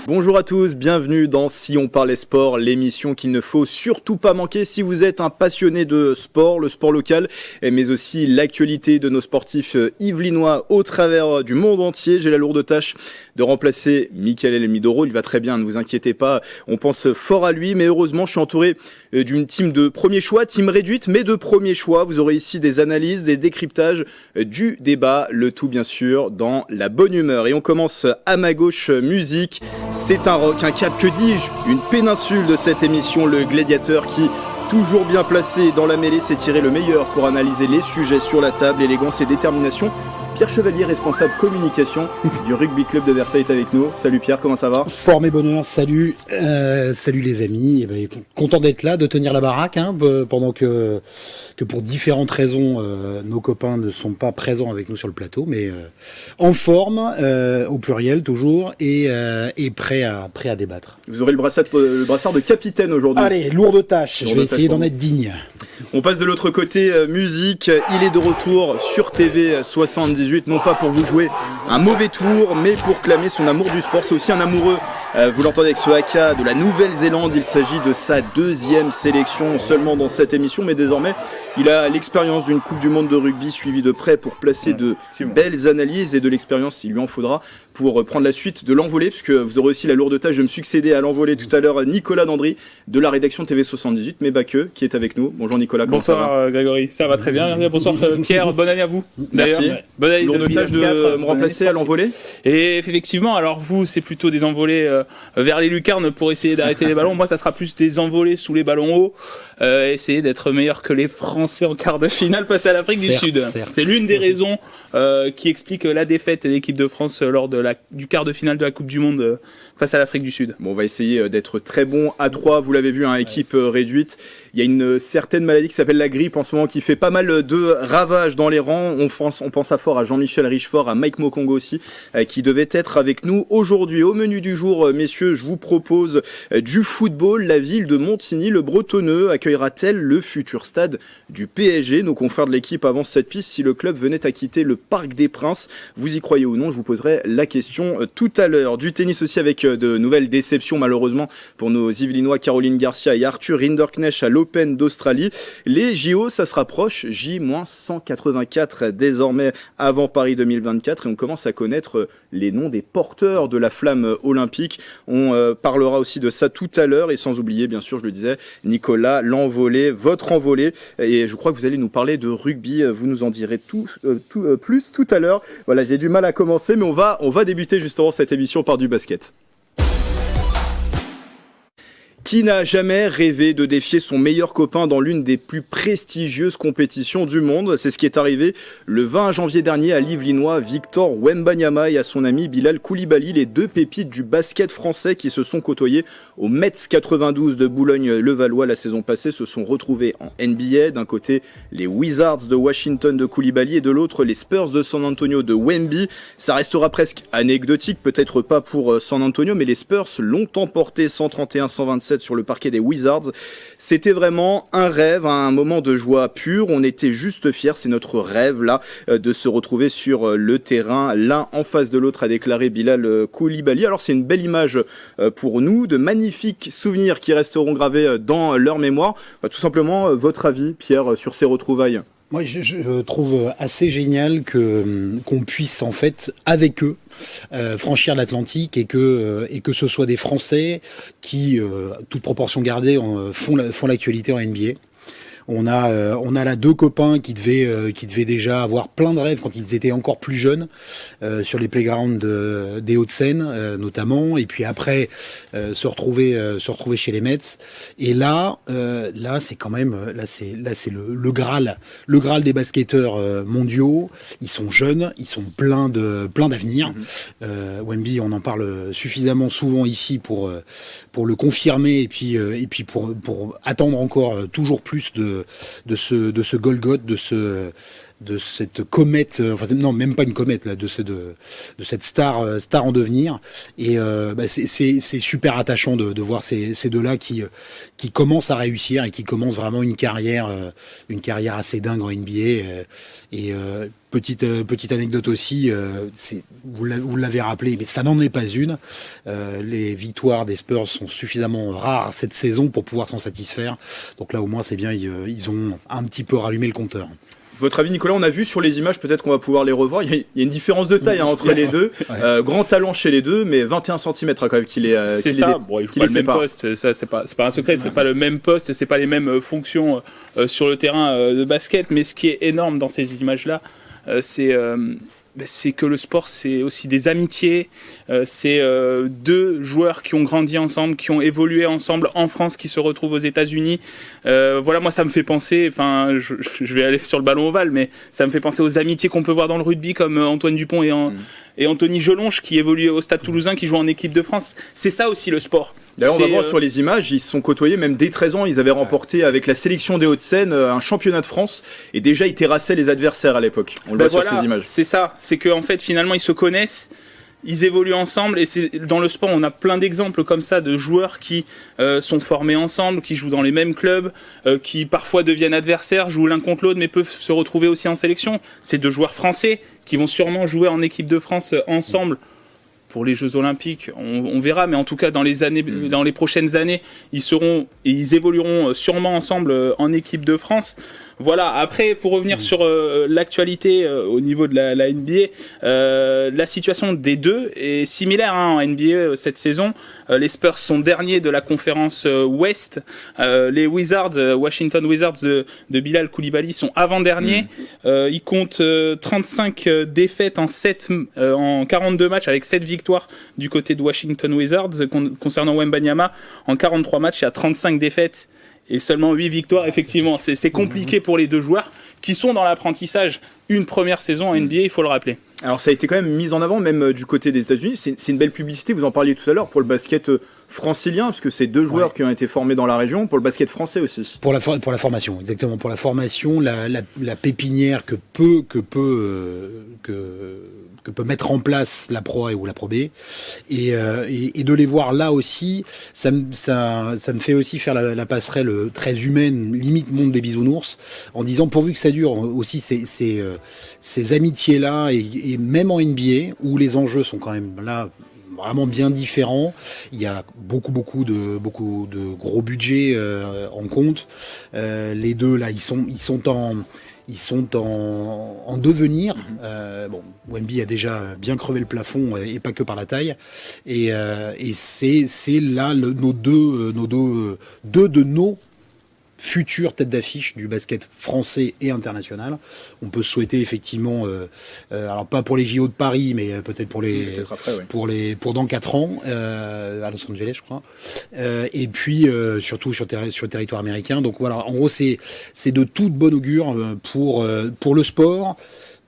Bonjour à tous, bienvenue dans Si on parlait sport, l'émission qu'il ne faut surtout pas manquer si vous êtes un passionné de sport, le sport local, mais aussi l'actualité de nos sportifs yvelinois au travers du monde entier. J'ai la lourde tâche de remplacer Michael Elmidoro, il va très bien, ne vous inquiétez pas, on pense fort à lui, mais heureusement je suis entouré d'une team de premier choix, team réduite, mais de premier choix. Vous aurez ici des analyses, des décryptages, du débat, le tout bien sûr dans la bonne humeur. Et on commence à ma gauche, musique. C'est un rock, un cap, que dis-je, une péninsule de cette émission, le gladiateur qui, toujours bien placé dans la mêlée, s'est tiré le meilleur pour analyser les sujets sur la table, élégance et détermination. Pierre Chevalier, responsable communication du Rugby Club de Versailles, est avec nous. Salut Pierre, comment ça va ? Forme et bonheur, salut les amis. Et ben, content d'être là, de tenir la baraque, pendant que pour différentes raisons, nos copains ne sont pas présents avec nous sur le plateau, mais en forme, au pluriel toujours, et prêt à débattre. Vous aurez le brassard de capitaine aujourd'hui. Allez, lourde tâche, je vais essayer d'en être digne. On passe de l'autre côté, musique. Il est de retour sur TV 78, non pas pour vous jouer un mauvais tour, mais pour clamer son amour du sport. C'est aussi un amoureux, vous l'entendez avec ce haka, de la Nouvelle-Zélande. Il s'agit de sa deuxième sélection seulement dans cette émission, mais désormais il a l'expérience d'une Coupe du Monde de rugby suivie de près pour placer de belles analyses, et de l'expérience il lui en faudra pour prendre la suite de l'envolée, puisque vous aurez aussi la lourde tâche de me succéder à l'envolée tout à l'heure, Nicolas Dandry de la rédaction TV 78, mais pas que, qui est avec nous. Bonjour Nicolas, comment ça va ? Bonsoir Grégory, ça va très bien. Bonsoir Pierre, bonne année à vous. Merci. Bonne année lourde tâche de me remplacer à l'envolée. Et effectivement, alors vous, c'est plutôt des envolées vers les lucarnes pour essayer d'arrêter les ballons. Moi, ça sera plus des envolées sous les ballons hauts, essayer d'être meilleur que les Français en quart de finale face à l'Afrique du Sud. Certes. C'est l'une des raisons qui explique la défaite de l'équipe de France lors du quart de finale de la Coupe du Monde face à l'Afrique du Sud. Bon, on va essayer d'être très bon à 3. Vous l'avez vu, équipe réduite. Il y a une certaine maladie qui s'appelle la grippe en ce moment qui fait pas mal de ravages dans les rangs. On pense à fort à Jean-Michel Richefort, à Mike Mokongo aussi, qui devait être avec nous aujourd'hui. Au menu du jour, messieurs, je vous propose du football. La ville de Montigny, le Bretonneux, accueillera-t-elle le futur stade du PSG ? Nos confrères de l'équipe avancent cette piste. Si le club venait à quitter le Parc des Princes, vous y croyez ou non ? Je vous poserai la question tout à l'heure. Du tennis aussi avec de nouvelles déceptions malheureusement pour nos Yvelinois Caroline Garcia et Arthur Rinderknecht à l'Open d'Australie. Les JO, ça se rapproche, J-184 désormais avant Paris 2024, et on commence à connaître les noms des porteurs de la flamme olympique. On parlera aussi de ça tout à l'heure, et sans oublier bien sûr, je le disais, Nicolas, l'envolée, votre envolée, et je crois que vous allez nous parler de rugby, vous nous en direz plus tout à l'heure. Voilà, j'ai du mal à commencer, mais on va débuter justement cette émission par du basket. Qui n'a jamais rêvé de défier son meilleur copain dans l'une des plus prestigieuses compétitions du monde ? C'est ce qui est arrivé le 20 janvier dernier à l'Yvelinois Victor Wembanyama et à son ami Bilal Koulibaly, les deux pépites du basket français qui se sont côtoyés au Metz 92 de Boulogne-le-Valois la saison passée, se sont retrouvés en NBA. D'un côté, les Wizards de Washington de Koulibaly et de l'autre, les Spurs de San Antonio de Wemby. Ça restera presque anecdotique, peut-être pas pour San Antonio, mais les Spurs l'ont emporté 131-127 sur le parquet des Wizards. C'était vraiment un rêve, un moment de joie pure. On était juste fiers, c'est notre rêve là, de se retrouver sur le terrain, l'un en face de l'autre, a déclaré Bilal Koulibaly. Alors c'est une belle image pour nous, de magnifiques souvenirs qui resteront gravés dans leur mémoire. Tout simplement, votre avis, Pierre, sur ces retrouvailles ? Moi, je trouve assez génial qu'on puisse en fait avec eux franchir l'Atlantique et que ce soit des Français qui, toute proportion gardée, font l'actualité en NBA. On a là deux copains qui devaient déjà avoir plein de rêves quand ils étaient encore plus jeunes sur les playgrounds des Hauts-de-Seine notamment, et puis après se retrouver chez les Mets. Et là c'est quand même c'est le Graal des basketteurs mondiaux. Ils sont jeunes, ils sont plein d'avenir. Wemby, on en parle suffisamment souvent ici pour le confirmer et puis pour attendre encore toujours plus de ce Golgoth, de cette comète, enfin non, même pas une comète là, de cette star en devenir. Et c'est super attachant de voir ces deux-là qui commencent à réussir et qui commencent vraiment une carrière assez dingue en NBA. Petite anecdote aussi, vous l'avez rappelé, mais ça n'en est pas une. Les victoires des Spurs sont suffisamment rares cette saison pour pouvoir s'en satisfaire. Donc là, au moins, c'est bien, ils ont un petit peu rallumé le compteur. Votre avis, Nicolas, on a vu sur les images, peut-être qu'on va pouvoir les revoir. Il y a une différence de taille entre les deux. Ouais. Grand talent chez les deux, mais 21 cm quand même qu'il est. C'est ça. Bon, il faut pas le même poste. Ça, c'est pas un secret. C'est pas le même poste. C'est pas les mêmes fonctions sur le terrain de basket. Mais ce qui est énorme dans ces images-là, c'est que le sport, c'est aussi des amitiés. C'est deux joueurs qui ont grandi ensemble, qui ont évolué ensemble en France, qui se retrouvent aux États-Unis. Voilà, moi, ça me fait penser. Enfin, je vais aller sur le ballon ovale, mais ça me fait penser aux amitiés qu'on peut voir dans le rugby, comme Antoine Dupont et Anthony Jelonche, qui évoluent au Stade Toulousain, qui jouent en équipe de France. C'est ça aussi le sport. D'ailleurs, on va voir sur les images, ils se sont côtoyés même dès 13 ans. Ils avaient remporté avec la sélection des Hauts-de-Seine un championnat de France et déjà ils terrassaient les adversaires à l'époque. On le voit sur ces images. C'est ça, c'est qu'en fait finalement ils se connaissent, ils évoluent ensemble et dans le sport on a plein d'exemples comme ça de joueurs qui sont formés ensemble, qui jouent dans les mêmes clubs, qui parfois deviennent adversaires, jouent l'un contre l'autre mais peuvent se retrouver aussi en sélection. C'est deux joueurs français qui vont sûrement jouer en équipe de France ensemble. Pour les Jeux Olympiques, on verra, mais en tout cas dans les prochaines années, ils évolueront sûrement ensemble en équipe de France. Voilà. Après, pour revenir sur l'actualité au niveau de la NBA, la situation des deux est similaire en NBA cette saison. Les Spurs sont derniers de la conférence Ouest. Les Wizards, Washington Wizards de Bilal Coulibaly sont avant-derniers. Ils comptent 35 défaites en 42 matchs avec 7 victoires du côté de Washington Wizards. Concernant Wembanyama, en 43 matchs, il y a 35 défaites. Et seulement 8 victoires, effectivement. C'est compliqué pour les deux joueurs qui sont dans l'apprentissage. Une première saison en NBA, il faut le rappeler. Alors ça a été quand même mis en avant, même du côté des États-Unis. C'est une belle publicité, vous en parliez tout à l'heure, pour le basket francilien, parce que c'est deux joueurs qui ont été formés dans la région, pour le basket français aussi. Pour la formation, exactement. Pour la formation, la pépinière que peut mettre en place la Pro A ou la Pro B, et de les voir là aussi, ça me fait aussi faire la passerelle très humaine, limite monde des bisounours, en disant pourvu que ça dure aussi ces amitiés-là, et même en NBA, où les enjeux sont quand même là vraiment bien différents. Il y a beaucoup de gros budgets en compte. Les deux là, ils sont en devenir. Wemby a déjà bien crevé le plafond et pas que par la taille. Et c'est là nos deux de nos futures têtes d'affiche du basket français et international. On peut se souhaiter effectivement, alors pas pour les JO de Paris, mais peut-être pour dans 4 ans à Los Angeles, je crois. Et puis surtout sur le territoire américain. Donc voilà, en gros c'est de toute bonne augure pour le sport,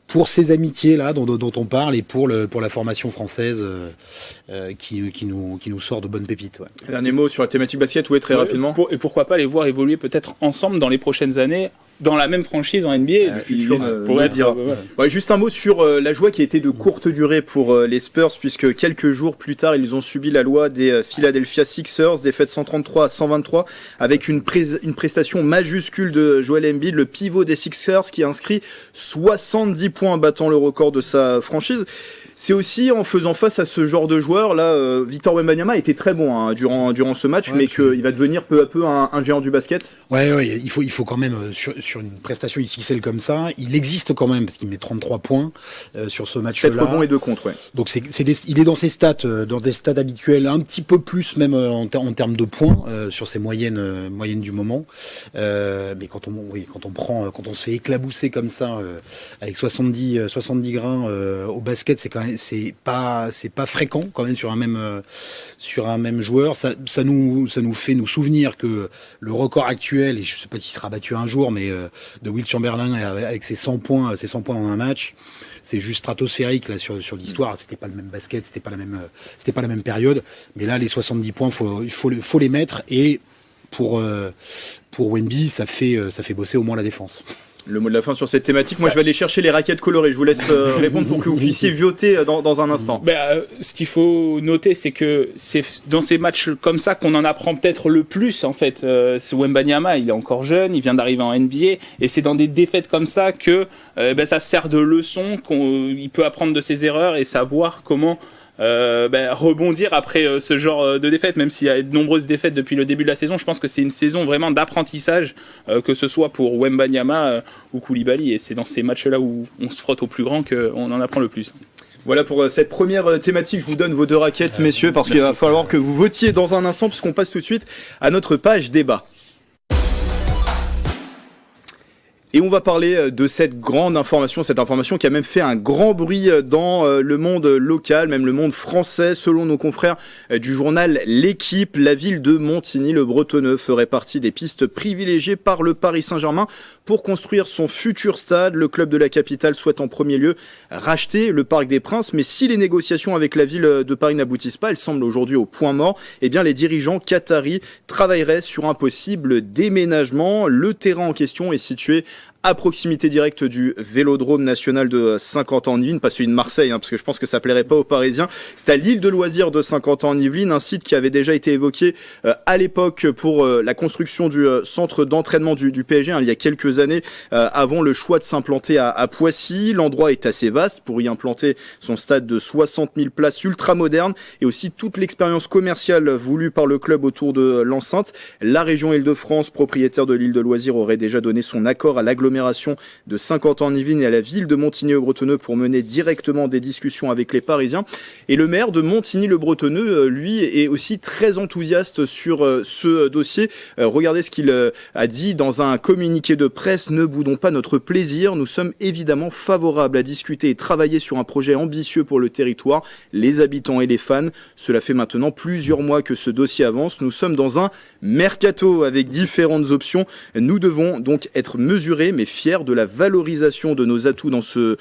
pour ces amitiés là dont on parle, et pour la formation française qui nous sort de bonnes pépites. Ouais. Dernier mot sur la thématique basket, très rapidement. Et pourquoi pas les voir évoluer peut-être ensemble dans les prochaines années dans la même franchise en NBA. Juste un mot sur la joie qui a été de courte durée pour les Spurs, puisque quelques jours plus tard, ils ont subi la loi des Philadelphia Sixers, défaite 133-123, avec une prestation majuscule de Joel Embiid, le pivot des Sixers, qui a inscrit 70 points, battant le record de sa franchise. C'est aussi en faisant face à ce genre de joueur là, Victor Wembanyama a été très bon durant ce match, mais qu'il va devenir peu à peu un géant du basket. Ouais, il faut quand même sur une prestation XXL comme ça, il existe quand même parce qu'il met 33 points sur ce match-là. 7 rebonds et 2 contre, ouais. Donc il est dans ses stats, dans des stats habituels, un petit peu plus même en termes de points sur ses moyennes du moment. Mais quand on se fait éclabousser comme ça avec 70 grains au basket, c'est pas fréquent quand même sur un même joueur. Ça nous fait nous souvenir que le record actuel, et je sais pas s'il sera battu un jour, mais de Will Chamberlain avec ses 100 points dans un match, c'est juste stratosphérique là sur l'histoire. C'était pas le même basket, c'était pas la même période, mais là les 70 points il faut les mettre, et pour Wemby ça fait bosser au moins la défense. Le mot de la fin sur cette thématique. Moi, je vais aller chercher les raquettes colorées. Je vous laisse répondre pour que vous puissiez voter dans un instant. Ce qu'il faut noter, c'est que c'est dans ces matchs comme ça qu'on en apprend peut-être le plus, en fait. Ce Wembanyama, il est encore jeune, il vient d'arriver en NBA, et c'est dans des défaites comme ça que ça sert de leçon, qu'il peut apprendre de ses erreurs et savoir comment rebondir après ce genre de défaite. Même s'il y a de nombreuses défaites depuis le début de la saison, je pense que c'est une saison vraiment d'apprentissage, que ce soit pour Wembanyama ou Koulibaly, et c'est dans ces matchs-là où on se frotte au plus grand qu'on en apprend le plus. Voilà pour cette première thématique. Je vous donne vos 2 raquettes, messieurs, parce qu'il va falloir que vous votiez dans un instant, puisqu'on passe tout de suite à notre page débat. Et on va parler de cette grande information, cette information qui a même fait un grand bruit dans le monde local, même le monde français. Selon nos confrères du journal L'Équipe, la ville de Montigny-le-Bretonneux ferait partie des pistes privilégiées par le Paris Saint-Germain pour construire son futur stade. Le club de la capitale souhaite en premier lieu racheter le Parc des Princes, mais si les négociations avec la ville de Paris n'aboutissent pas, elles semblent aujourd'hui au point mort, eh bien les dirigeants qataris travailleraient sur un possible déménagement. Le terrain en question est situé à proximité directe du Vélodrome national de Saint-Quentin-en-Yvelines, pas celui de Marseille, parce que je pense que ça plairait pas aux Parisiens. C'est à l'île de loisirs de Saint-Quentin-en-Yvelines, un site qui avait déjà été évoqué à l'époque pour la construction du centre d'entraînement du PSG, il y a quelques années, avant le choix de s'implanter à Poissy. L'endroit est assez vaste pour y implanter son stade de 60 000 places ultra moderne et aussi toute l'expérience commerciale voulue par le club autour de l'enceinte. La région Île-de-France, propriétaire de l'île de loisirs, aurait déjà donné son accord à l'agglomération de Saint-Quentin-en-Yvelines et à la ville de Montigny-le-Bretonneux pour mener directement des discussions avec les Parisiens. Et le maire de Montigny-le-Bretonneux, lui, est aussi très enthousiaste sur ce dossier. Regardez ce qu'il a dit dans un communiqué de presse. Ne boudons pas notre plaisir. Nous sommes évidemment favorables à discuter et travailler sur un projet ambitieux pour le territoire, les habitants et les fans. Cela fait maintenant plusieurs mois que ce dossier avance. Nous sommes dans un mercato avec différentes options. Nous devons donc être mesurés mais fiers de la valorisation de nos atouts dans ce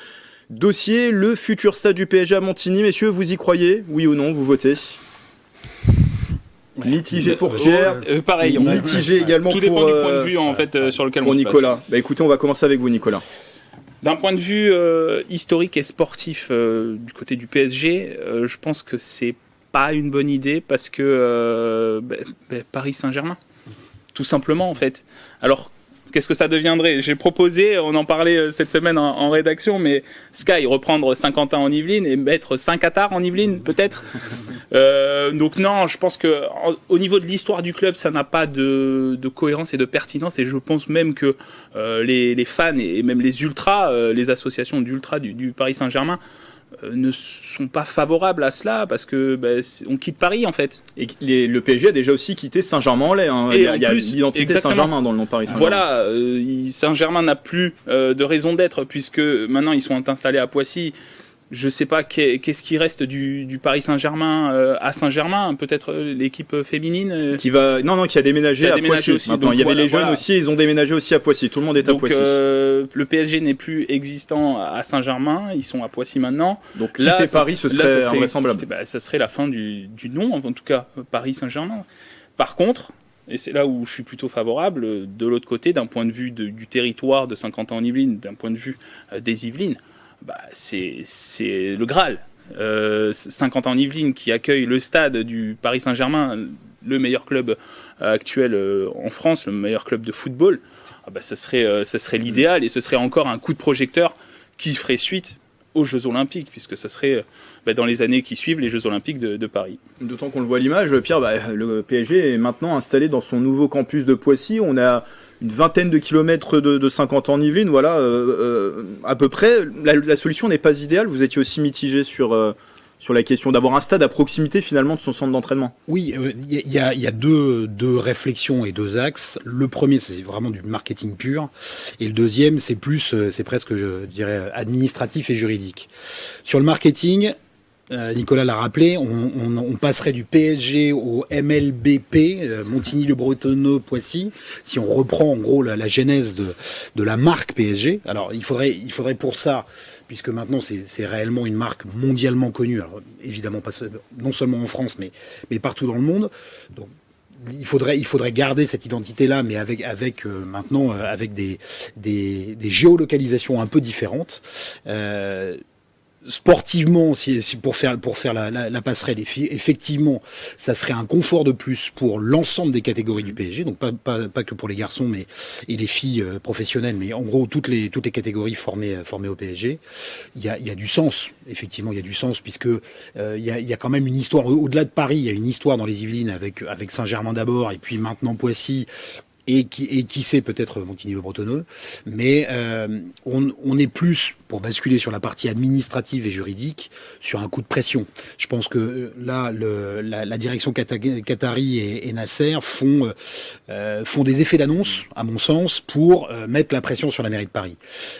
dossier. Le futur stade du PSG à Montigny, messieurs, vous y croyez? Oui ou non, vous votez? Mitigé pour Pierre, pareil. Mitigé également tout dépend pour, du point de vue en fait sur lequel pour on Nicolas. se place. Bah écoutez, on va commencer avec vous, Nicolas. D'un point de vue historique et sportif du côté du PSG, je pense que c'est pas une bonne idée parce que Paris Saint-Germain, tout simplement en fait. Alors qu'est-ce que ça deviendrait? J'ai proposé, on en parlait cette semaine en rédaction, mais Sky reprendre Saint-Quentin-en-Yvelines et mettre Saint-Qatar en Yvelines, peut-être. Donc non, je pense que au niveau de l'histoire du club, ça n'a pas de cohérence et de pertinence. Et je pense même que les fans et même les ultras, les associations d'ultras du Paris Saint-Germain, ne sont pas favorables à cela parce que on quitte Paris en fait. Et le PSG a déjà aussi quitté Saint-Germain-en-Laye. Il y a l'identité exactement. Saint-Germain dans le nom Paris Saint-Germain. Voilà, Saint-Germain n'a plus de raison d'être puisque maintenant ils sont installés à Poissy. Je sais pas qu'est-ce qui reste du Paris Saint-Germain à Saint-Germain, peut-être l'équipe féminine qui a déménagé à Poissy aussi. Maintenant, il y avait les jeunes aussi, ils ont déménagé aussi à Poissy. Tout le monde est à Poissy. Le PSG n'est plus existant à Saint-Germain, ils sont à Poissy maintenant. Donc quitter Paris, ce serait invraisemblable. Ça serait la fin du nom, en tout cas Paris Saint-Germain. Par contre, et c'est là où je suis plutôt favorable, de l'autre côté, d'un point de vue du territoire de Saint-Quentin-en-Yvelines, d'un point de vue des Yvelines, c'est le Graal. Saint-Quentin-en-Yvelines qui accueille le stade du Paris Saint-Germain, le meilleur club actuel en France, le meilleur club de football, ce serait l'idéal et ce serait encore un coup de projecteur qui ferait suite aux Jeux Olympiques, puisque ce serait dans les années qui suivent les Jeux Olympiques de Paris. D'autant qu'on le voit à l'image, Pierre, le PSG est maintenant installé dans son nouveau campus de Poissy. On a une vingtaine de kilomètres de Saint-Quentin-en-Yvelines, voilà, à peu près. La solution n'est pas idéale. Vous étiez aussi mitigé sur la question d'avoir un stade à proximité finalement de son centre d'entraînement. Oui, il y a deux réflexions et deux axes. Le premier, c'est vraiment du marketing pur, et le deuxième, c'est presque, je dirais, administratif et juridique. Sur le marketing, Nicolas l'a rappelé, on passerait du PSG au MLBP, Montigny-le-Bretonneux, Poissy, si on reprend en gros la genèse de la marque PSG. Alors il faudrait pour ça, puisque maintenant c'est réellement une marque mondialement connue, alors évidemment pas non seulement en France mais partout dans le monde. Donc il faudrait garder cette identité-là, mais avec maintenant avec des géolocalisations un peu différentes. Sportivement, si pour faire la passerelle, effectivement, ça serait un confort de plus pour l'ensemble des catégories du PSG, donc pas que pour les garçons, mais et les filles professionnelles, mais en gros toutes les catégories formées au PSG. Il y a du sens, effectivement, il y a du sens puisque il y a quand même une histoire au-delà de Paris, il y a une histoire dans les Yvelines avec Saint-Germain d'abord et puis maintenant Poissy. Et qui sait peut-être Montigny-le-Bretonneux, mais on est plus, pour basculer sur la partie administrative et juridique, sur un coup de pression. Je pense que là, la direction Qatari et Nasser font des effets d'annonce, à mon sens, pour mettre la pression sur la mairie de Paris.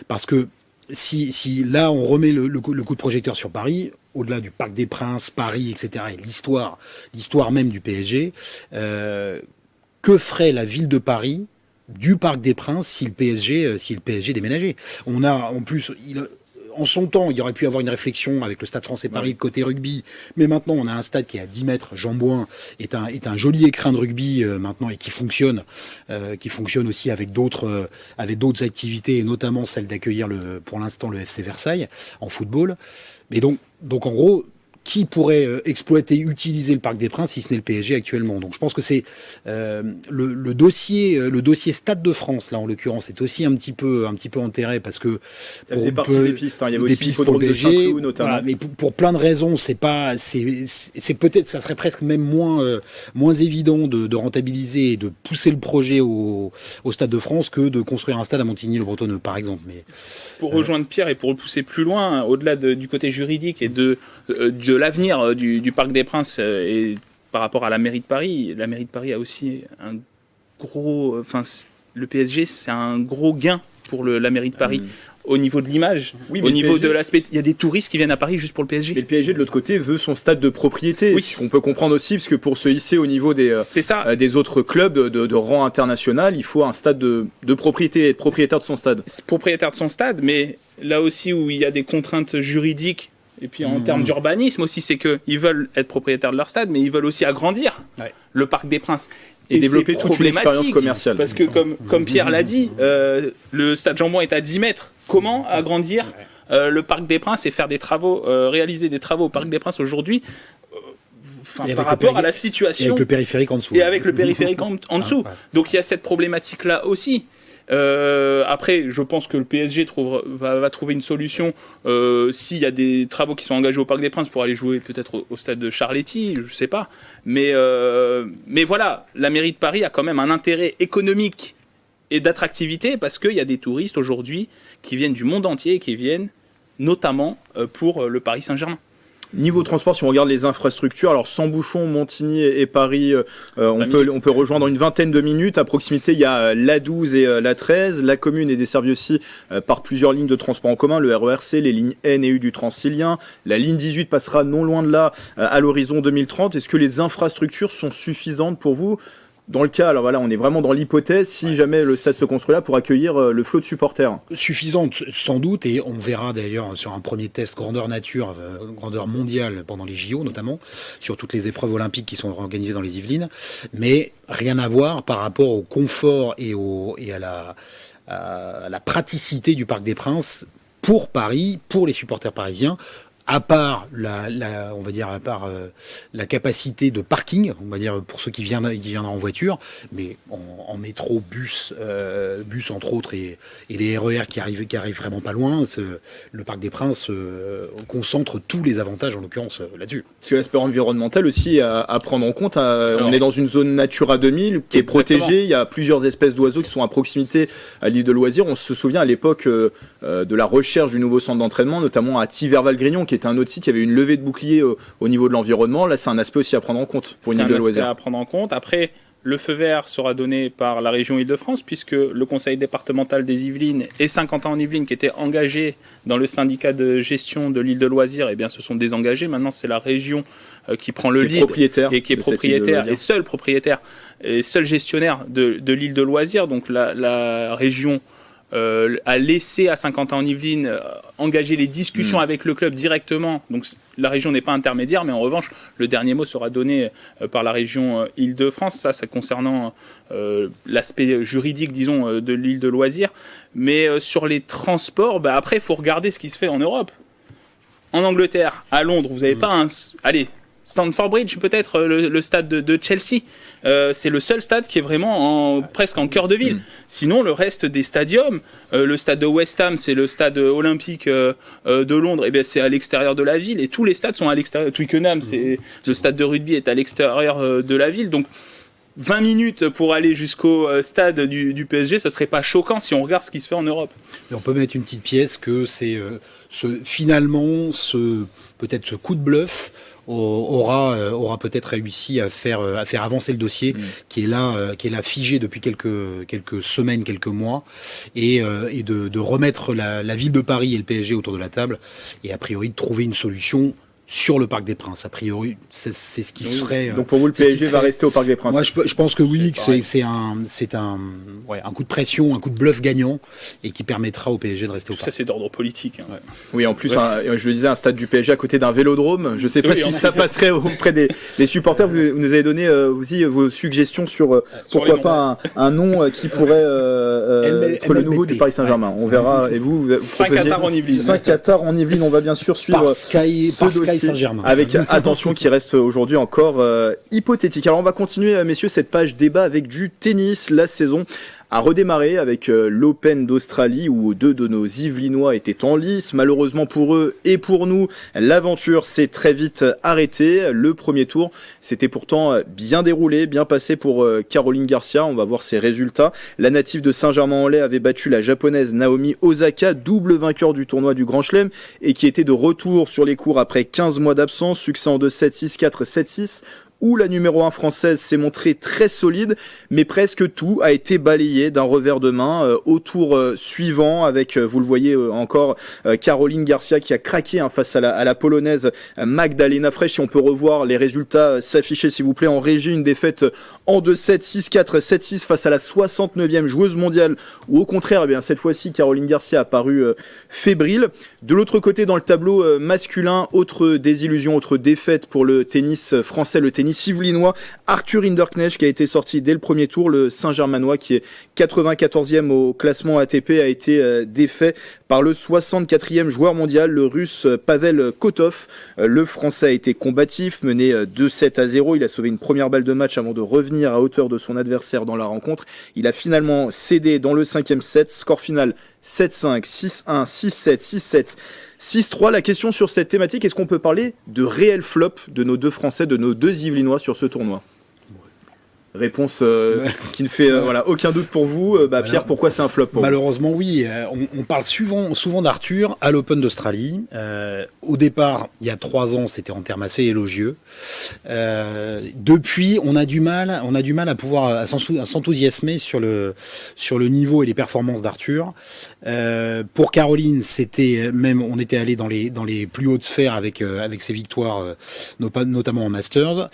Parce que si là on remet le coup de projecteur sur Paris, au-delà du Parc des Princes, Paris, etc., et l'histoire même du PSG, que ferait la ville de Paris du Parc des Princes si le PSG déménageait? On a, en plus, en son temps, il y aurait pu avoir une réflexion avec le Stade Français Paris côté rugby, mais maintenant on a un stade qui est à 10 mètres. Jean Bouin est un joli écrin de rugby maintenant et qui fonctionne aussi avec d'autres activités, et notamment celle d'accueillir pour l'instant le FC Versailles en football. Mais donc en gros, qui pourrait utiliser le Parc des Princes si ce n'est le PSG actuellement? Donc je pense que c'est le dossier Stade de France là en l'occurrence est aussi un petit peu enterré parce que ça faisait partie des pistes. Il y avait aussi l'hippodrome de Saint-Cloud notamment. Voilà, mais pour plein de raisons, c'est peut-être, ça serait presque même moins évident de rentabiliser et de pousser le projet au Stade de France que de construire un stade à Montigny-le-Bretonneux par exemple. Mais pour rejoindre Pierre et pour le pousser plus loin, au-delà du côté juridique et de l'avenir du Parc des Princes et par rapport à la mairie de Paris a aussi un gros... le PSG, c'est un gros gain pour la mairie de Paris. Au niveau de l'image, au niveau PSG, de l'aspect... Il y a des touristes qui viennent à Paris juste pour le PSG. Et le PSG, de l'autre côté, veut son stade de propriété. Oui. On peut comprendre aussi, parce que pour se hisser au niveau des autres clubs de rang international, il faut un stade de propriété, être propriétaire de son stade. C'est propriétaire de son stade, mais là aussi où il y a des contraintes juridiques, et puis en termes d'urbanisme aussi, c'est qu'ils veulent être propriétaires de leur stade, mais ils veulent aussi agrandir le Parc des Princes. Et développer toute une expérience commerciale. Parce que comme Pierre l'a dit, le stade Jean Bouin est à 10 mètres. Comment agrandir le Parc des Princes et faire des travaux, réaliser des travaux au Parc des Princes aujourd'hui par rapport à la situation. Et avec le périphérique en dessous. Et avec le périphérique en dessous. Donc il y a cette problématique-là aussi. Après, je pense que le PSG va trouver une solution s'il y a des travaux qui sont engagés au Parc des Princes pour aller jouer peut-être au stade de Charletti, je sais pas. Mais voilà, la mairie de Paris a quand même un intérêt économique et d'attractivité parce qu'il y a des touristes aujourd'hui qui viennent du monde entier et qui viennent notamment pour le Paris Saint-Germain. Niveau transport, si on regarde les infrastructures, alors sans bouchon, Montigny et Paris, on peut rejoindre en une vingtaine de minutes. À proximité, il y a l'A12 et l'A13. La commune est desservie aussi par plusieurs lignes de transport en commun, le RERC, les lignes N et U du Transilien. La ligne 18 passera non loin de là à l'horizon 2030. Est-ce que les infrastructures sont suffisantes pour vous ? Dans le cas, alors voilà, on est vraiment dans l'hypothèse, si jamais le stade se construit là, pour accueillir le flot de supporters. Suffisante, sans doute, et on verra d'ailleurs sur un premier test grandeur nature, grandeur mondiale pendant les JO notamment, sur toutes les épreuves olympiques qui sont organisées dans les Yvelines, mais rien à voir par rapport au confort et à la praticité du Parc des Princes pour Paris, pour les supporters parisiens. À part on va dire la capacité de parking, on va dire pour ceux qui viendraient en voiture, mais en métro, bus entre autres et les RER qui arrivent vraiment pas loin, le Parc des Princes concentre tous les avantages en l'occurrence là-dessus. Parce que l'aspect environnemental aussi à prendre en compte, on est dans une zone Natura 2000 qui est protégée, il y a plusieurs espèces d'oiseaux qui sont à proximité à l'île de loisirs. On se souvient à l'époque de la recherche du nouveau centre d'entraînement, notamment à Thiverval-Grignon, qui était un autre site, il y avait une levée de bouclier au niveau de l'environnement. Là, c'est un aspect aussi à prendre en compte pour une île de loisirs. C'est un aspect à prendre en compte. Après, le feu vert sera donné par la région Île-de-France, puisque le conseil départemental des Yvelines et Saint-Quentin-en-Yvelines, qui étaient engagés dans le syndicat de gestion de l'île de loisirs, eh bien, se sont désengagés. Maintenant, c'est la région qui prend le lead et qui est propriétaire et seul propriétaire et seul gestionnaire de l'île de loisirs. Donc, la région a laissé à Saint-Quentin-en-Yvelines engager les discussions avec le club directement. Donc la région n'est pas intermédiaire, mais en revanche, le dernier mot sera donné par la région Île-de-France. Ça concernant l'aspect juridique, disons, de l'île de loisirs. Mais sur les transports, après, il faut regarder ce qui se fait en Europe. En Angleterre, à Londres, vous n'avez pas un... Allez, Stamford Bridge, peut-être, le stade de Chelsea. C'est le seul stade qui est vraiment presque en cœur de ville. Sinon, le reste des stadiums, le stade de West Ham, c'est le stade olympique de Londres, et bien c'est à l'extérieur de la ville. Et tous les stades sont à l'extérieur. Twickenham, le stade de rugby est à l'extérieur de la ville. Donc, 20 minutes pour aller jusqu'au stade du PSG, ce serait pas choquant si on regarde ce qui se fait en Europe. Et on peut mettre une petite pièce que c'est finalement peut-être ce coup de bluff aura peut-être réussi à faire avancer le dossier qui est là figé depuis quelques semaines, quelques mois, et de remettre la ville de Paris et le PSG autour de la table, et a priori de trouver une solution sur le Parc des Princes. A priori, c'est ce qui se ferait. Donc pour vous, le PSG va rester au Parc des Princes. Moi, je pense que oui, que c'est un coup de pression, un coup de bluff gagnant, et qui permettra au PSG de rester au Parc. Ça, c'est d'ordre politique. Hein. Oui, en plus, je le disais, un stade du PSG à côté d'un vélodrome. Je ne sais pas si ça passerait auprès des supporters. Vous nous avez donné aussi vos suggestions sur pourquoi pas un nom qui pourrait être le nouveau du Paris Saint-Germain. On verra. Et vous 5 Qatar en Yvelines. 5 Qatar en Yvelines. On va bien sûr suivre ce dossier Saint-Germain. avec attention, qui reste aujourd'hui encore hypothétique. Alors on va continuer, messieurs, cette page débat avec du tennis. La saison a redémarré avec l'Open d'Australie où 2 de nos Yvelinois étaient en lice. Malheureusement pour eux et pour nous, l'aventure s'est très vite arrêtée. Le premier tour s'était pourtant bien déroulé, bien passé pour Caroline Garcia. On va voir ses résultats. La native de Saint-Germain-en-Laye avait battu la japonaise Naomi Osaka, double vainqueur du tournoi du Grand Chelem et qui était de retour sur les cours après 15 mois d'absence. Succès en 2-7, 6-4, 7-6. Où la numéro 1 française s'est montrée très solide, mais presque tout a été balayé d'un revers de main au tour suivant, avec, vous le voyez encore, Caroline Garcia qui a craqué face à la polonaise Magdalena Frech. Si on peut revoir les résultats s'afficher, s'il vous plaît, en régie, une défaite en 2-7, 6-4, 7-6 face à la 69e joueuse mondiale, où au contraire, cette fois-ci, Caroline Garcia a paru fébrile. De l'autre côté, dans le tableau masculin, autre désillusion, autre défaite pour le tennis français, le tennis yvelinois, Arthur Hinderknecht qui a été sorti dès le premier tour. Le Saint-Germanois qui est 94e au classement ATP a été défait par le 64e joueur mondial, le russe Pavel Kotov. Le français a été combatif, mené 2-7-0. Il a sauvé une première balle de match avant de revenir à hauteur de son adversaire dans la rencontre. Il a finalement cédé dans le 5e set. Score final 7-5, 6-1, 6-7, 6-7. 6-3, la question sur cette thématique, est-ce qu'on peut parler de réel flop de nos 2 Français, de nos 2 Yvelinois sur ce tournoi ? Réponse qui ne fait aucun doute pour vous. Pierre, pourquoi c'est un flop pour Malheureusement, oui. On parle souvent d'Arthur à l'Open d'Australie. Au départ, il y a 3 ans, c'était en termes assez élogieux. Depuis, on a du mal à pouvoir s'enthousiasmer sur le niveau et les performances d'Arthur. Pour Caroline, on était allé dans les plus hautes sphères avec ses victoires, notamment en Masters.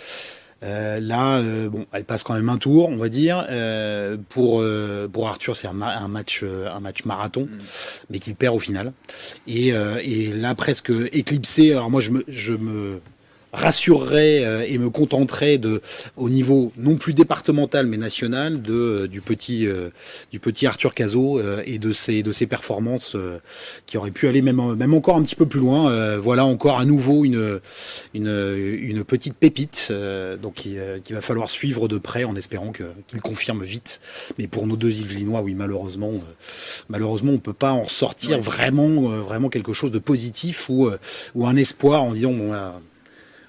Elle passe quand même un tour, on va dire. Pour Arthur, c'est un match marathon, mais qu'il perd au final. Et là, presque éclipsé. Alors moi, je me rassurerait et me contenterait au niveau non plus départemental mais national du petit Arthur Cazot et de ses performances qui auraient pu aller même encore un petit peu plus loin. Voilà encore à nouveau une petite pépite donc qu'il va falloir suivre de près en espérant qu'il confirme vite. Mais pour nos 2 Yvelinois, oui, malheureusement on peut pas en ressortir vraiment quelque chose de positif ou un espoir en disant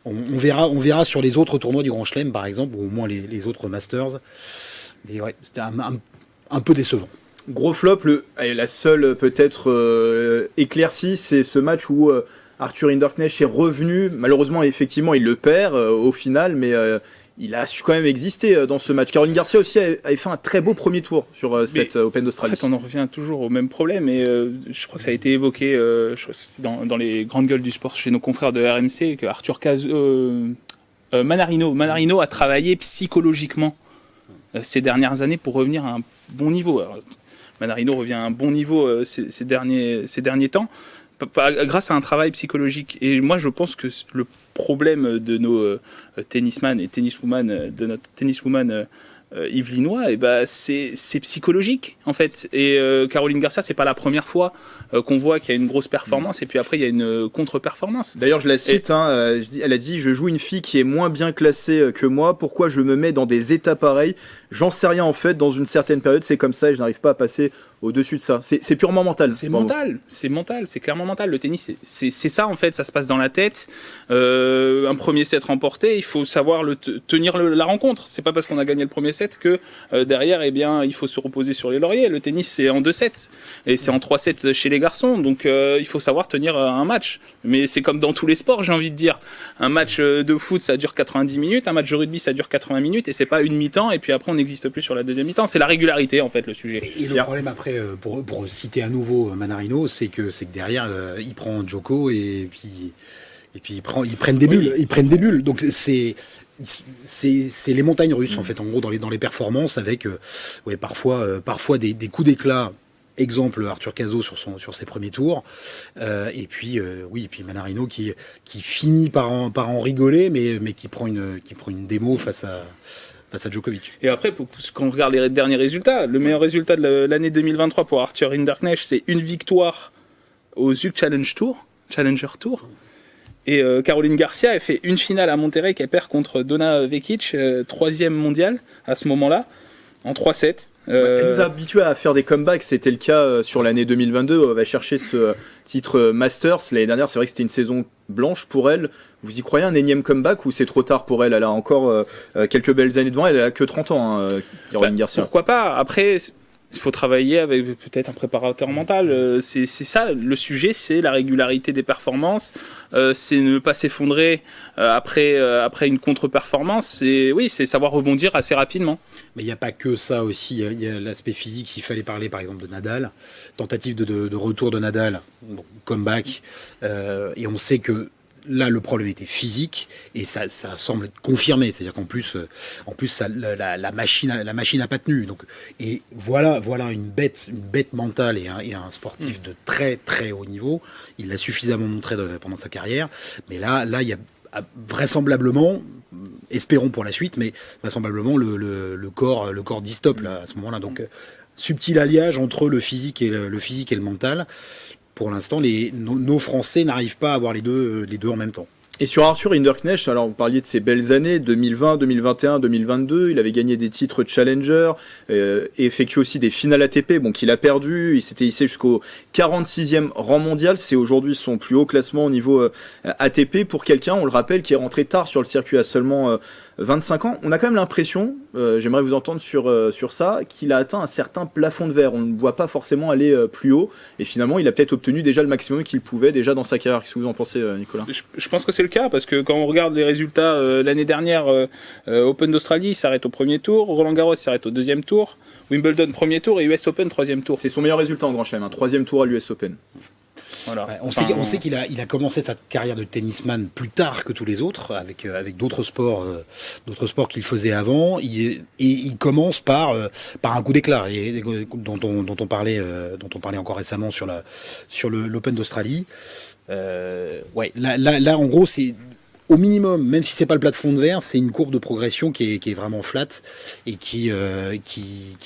on verra sur les autres tournois du Grand Chelem, par exemple, ou au moins les autres Masters. Mais ouais, c'était un peu décevant. Gros flop, la seule peut-être éclaircie, c'est ce match où Arthur Hinderknecht est revenu. Malheureusement, effectivement, il le perd au final, mais il a su quand même exister dans ce match. Caroline Garcia aussi avait fait un très beau premier tour sur cette Open d'Australie. En fait, on en revient toujours au même problème, et je crois que ça a été évoqué je crois que c'était dans les grandes gueules du sport chez nos confrères de RMC, que Arthur Manarino a travaillé psychologiquement ces dernières années pour revenir à un bon niveau. Alors, Manarino revient à un bon niveau ces derniers temps, grâce à un travail psychologique. Et moi, je pense que le problème de nos tennisman et tenniswoman, de notre tenniswoman yvelinois, c'est psychologique en fait. Et Caroline Garcia, c'est pas la première fois qu'on voit qu'il y a une grosse performance et puis après il y a une contre-performance. D'ailleurs, je la cite, elle a dit: je joue une fille qui est moins bien classée que moi, pourquoi je me mets dans des états pareils? J'en sais rien en fait, dans une certaine période c'est comme ça et je n'arrive pas à passer au-dessus de ça. C'est purement mental. C'est mental, c'est clairement mental. Le tennis, c'est ça en fait, ça se passe dans la tête. Un premier set remporté, il faut savoir tenir la rencontre. C'est pas parce qu'on a gagné le premier set que derrière, il faut se reposer sur les lauriers. Le tennis, c'est en 2 sets et c'est en 3 sets chez les garçons. Donc il faut savoir tenir un match. Mais c'est comme dans tous les sports, j'ai envie de dire. Un match de foot, ça dure 90 minutes. Un match de rugby, ça dure 80 minutes et c'est pas une mi-temps et puis après on n'existe plus sur la deuxième mi-temps. C'est la régularité en fait le sujet. Et le problème après, pour citer à nouveau Manarino, c'est que derrière il prend Djoko et puis ils prennent des bulles. Ils prennent des bulles. Donc c'est les montagnes russes en fait, en gros dans les performances avec parfois des coups d'éclat. Exemple Arthur Cazaux sur ses premiers tours, et puis Manarino qui finit par en rigoler, mais qui prend une démo face à Djokovic. Et après, quand on regarde les derniers résultats, le meilleur résultat de l'année 2023 pour Arthur Rinderknecht, c'est une victoire au Zug Challenger Tour. Et Caroline Garcia, elle fait une finale à Monterrey qu'elle perd contre Donna Vekic, 3e mondiale à ce moment-là, en 3-7. Elle nous a habitués à faire des comebacks, c'était le cas sur l'année 2022, on va chercher ce titre Masters. L'année dernière, c'est vrai que c'était une saison blanche pour elle. Vous y croyez un énième comeback ou c'est trop tard pour elle? Elle a encore quelques belles années devant, elle a que 30 ans, Caroline Garcia. Pourquoi pas? Après, il faut travailler avec peut-être un préparateur mental. C'est ça, le sujet, c'est la régularité des performances. C'est ne pas s'effondrer après une contre-performance. C'est savoir rebondir assez rapidement. Mais il n'y a pas que ça aussi. Il y a l'aspect physique. S'il fallait parler par exemple de Nadal, tentative de retour de Nadal, comeback, et on sait que là, le problème était physique et ça semble être confirmé. C'est-à-dire qu'en plus, la machine a pas tenu. Donc, et voilà une bête mentale et un sportif de très très haut niveau. Il l'a suffisamment montré pendant sa carrière. Mais là, il y a vraisemblablement, espérons pour la suite, mais vraisemblablement le corps dit stop là à ce moment-là. Donc, subtil alliage entre le physique et le mental. Pour l'instant, nos Français n'arrivent pas à avoir les deux en même temps. Et sur Arthur Rinderknecht, alors vous parliez de ses belles années, 2020, 2021, 2022, il avait gagné des titres Challenger, et effectué aussi des finales ATP, qu'il a perdu, il s'était hissé jusqu'au 46e rang mondial, c'est aujourd'hui son plus haut classement au niveau ATP pour quelqu'un, on le rappelle, qui est rentré tard sur le circuit à seulement 25 ans. On a quand même l'impression, j'aimerais vous entendre sur ça, qu'il a atteint un certain plafond de verre. On ne voit pas forcément aller plus haut. Et finalement, il a peut-être obtenu déjà le maximum qu'il pouvait déjà dans sa carrière. Qu'est-ce que vous en pensez, Nicolas ? Je pense que c'est le cas, parce que quand on regarde les résultats l'année dernière, Open d'Australie, il s'arrête au premier tour. Roland Garros, il s'arrête au deuxième tour. Wimbledon, premier tour. Et US Open, troisième tour. C'est son meilleur résultat en Grand Chelem, un troisième tour à l'US Open. Voilà. Ouais, on sait qu'il a commencé sa carrière de tennisman plus tard que tous les autres, avec d'autres sports qu'il faisait avant. Il commence par un coup d'éclat, dont on parlait encore récemment sur l'Open d'Australie. Là, en gros, c'est au minimum, même si c'est pas le plat de fond de verre, c'est une courbe de progression qui est vraiment flat et qui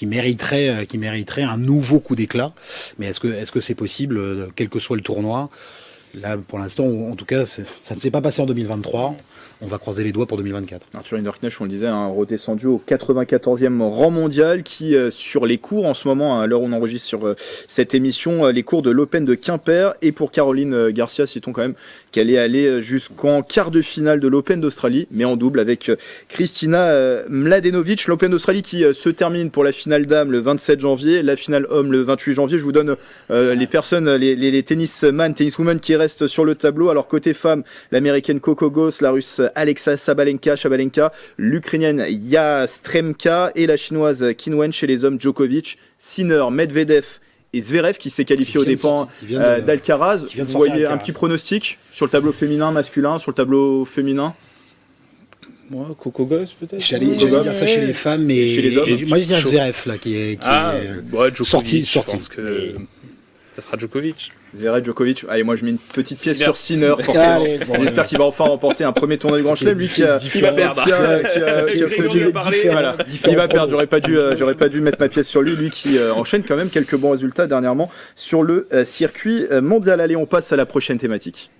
mériterait un nouveau coup d'éclat. Mais est-ce que c'est possible, quel que soit le tournoi? Là, pour l'instant, en tout cas, ça ne s'est pas passé en 2023. On va croiser les doigts pour 2024. Arthur Rinderknecht, on le disait, redescendu au 94e rang mondial, qui sur les cours en ce moment, à l'heure où on enregistre sur cette émission, les cours de l'Open de Quimper. Et pour Caroline Garcia, citons quand même qu'elle est allée jusqu'en quart de finale de l'Open d'Australie, mais en double avec Kristina Mladenovic. L'Open d'Australie qui se termine pour la finale dame le 27 janvier, la finale homme le 28 janvier. Je vous donne les personnes, les tennisman, tenniswoman qui restent sur le tableau. Alors côté femme, l'américaine Coco Gauff, la russe Alexa Sabalenka, l'ukrainienne Yastremka et la chinoise Qin Wen. Chez les hommes, Djokovic, Sinner, Medvedev et Zverev qui s'est qualifié aux dépens d'Alcaraz. Vous voyez un petit pronostic sur le tableau féminin, masculin, sur le tableau féminin? Moi, Coco Goss peut-être. J'allais dire ça chez les femmes, mais chez les hommes. moi je dirais Zverev là qui est Djokovic, sorti. Je pense que ça sera Djokovic. Zverev, Djokovic. Allez, moi je mets une petite pièce Sinner. sur Sinner, forcément. Allez, bon, J'espère qu'il va enfin remporter un premier tournoi du Grand Chelem, lui qui a Il va perdre. qui a Grégory a parlé. voilà. Il va perdre. J'aurais pas dû mettre ma pièce sur lui qui enchaîne quand même quelques bons résultats dernièrement sur le circuit mondial. Allez, on passe à la prochaine thématique.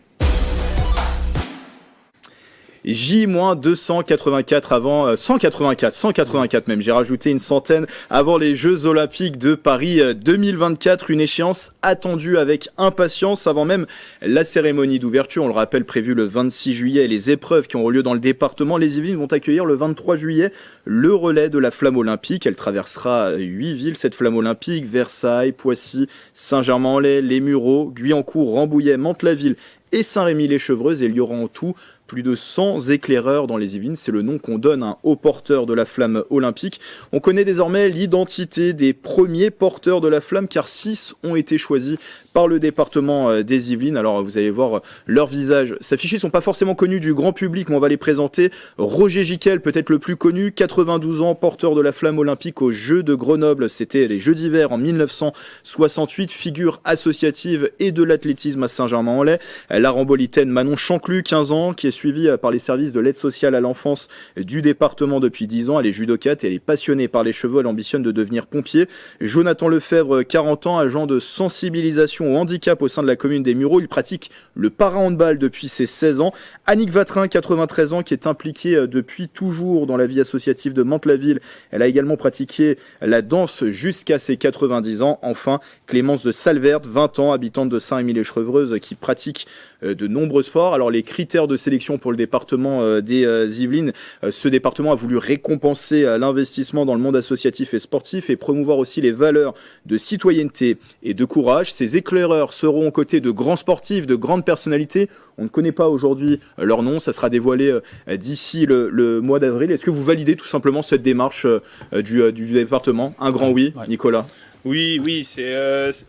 J-284 avant 184 même, j'ai rajouté une centaine avant les Jeux Olympiques de Paris 2024, une échéance attendue avec impatience avant même la cérémonie d'ouverture, on le rappelle, prévue le 26 juillet, et les épreuves qui auront lieu dans le département, les Yvelines vont accueillir le 23 juillet le relais de la flamme olympique. Elle traversera 8 villes, cette flamme olympique: Versailles, Poissy, Saint-Germain-en-Laye, Les Mureaux, Guyancourt, Rambouillet, Mantes-la-Ville et Saint-Rémy-les-Chevreuses, et il y aura en tout plus de 100 éclaireurs dans les Yvelines. C'est le nom qu'on donne aux porteurs de la flamme olympique. On connaît désormais l'identité des premiers porteurs de la flamme, car 6 ont été choisis par le département des Yvelines. Alors vous allez voir leurs visages s'afficher, ils sont pas forcément connus du grand public, mais on va les présenter. Roger Giquel, peut-être le plus connu, 92 ans, porteur de la flamme olympique aux Jeux de Grenoble. C'était les Jeux d'hiver en 1968, figure associative et de l'athlétisme à Saint-Germain-en-Laye. La rambolitaine Manon Chanclu, 15 ans, qui est suivie par les services de l'aide sociale à l'enfance du département depuis 10 ans. Elle est judocate et elle est passionnée par les chevaux. Elle ambitionne de devenir pompier. Jonathan Lefebvre, 40 ans, agent de sensibilisation au handicap au sein de la commune des Mureaux. Il pratique le para-handball depuis ses 16 ans. Annick Vatrin, 93 ans, qui est impliquée depuis toujours dans la vie associative de Mantes-la-Ville. Elle a également pratiqué la danse jusqu'à ses 90 ans. Enfin, Clémence de Salverte, 20 ans, habitante de Saint-Rémy-les-Chevreuses, qui pratique de nombreux sports. Alors les critères de sélection pour le département des Yvelines, ce département a voulu récompenser l'investissement dans le monde associatif et sportif et promouvoir aussi les valeurs de citoyenneté et de courage. Ces éclaireurs seront aux côtés de grands sportifs, de grandes personnalités. On ne connaît pas aujourd'hui leur nom, ça sera dévoilé d'ici le mois d'avril. Est-ce que vous validez tout simplement cette démarche du département? Un grand oui, ouais. Nicolas? Oui, c'est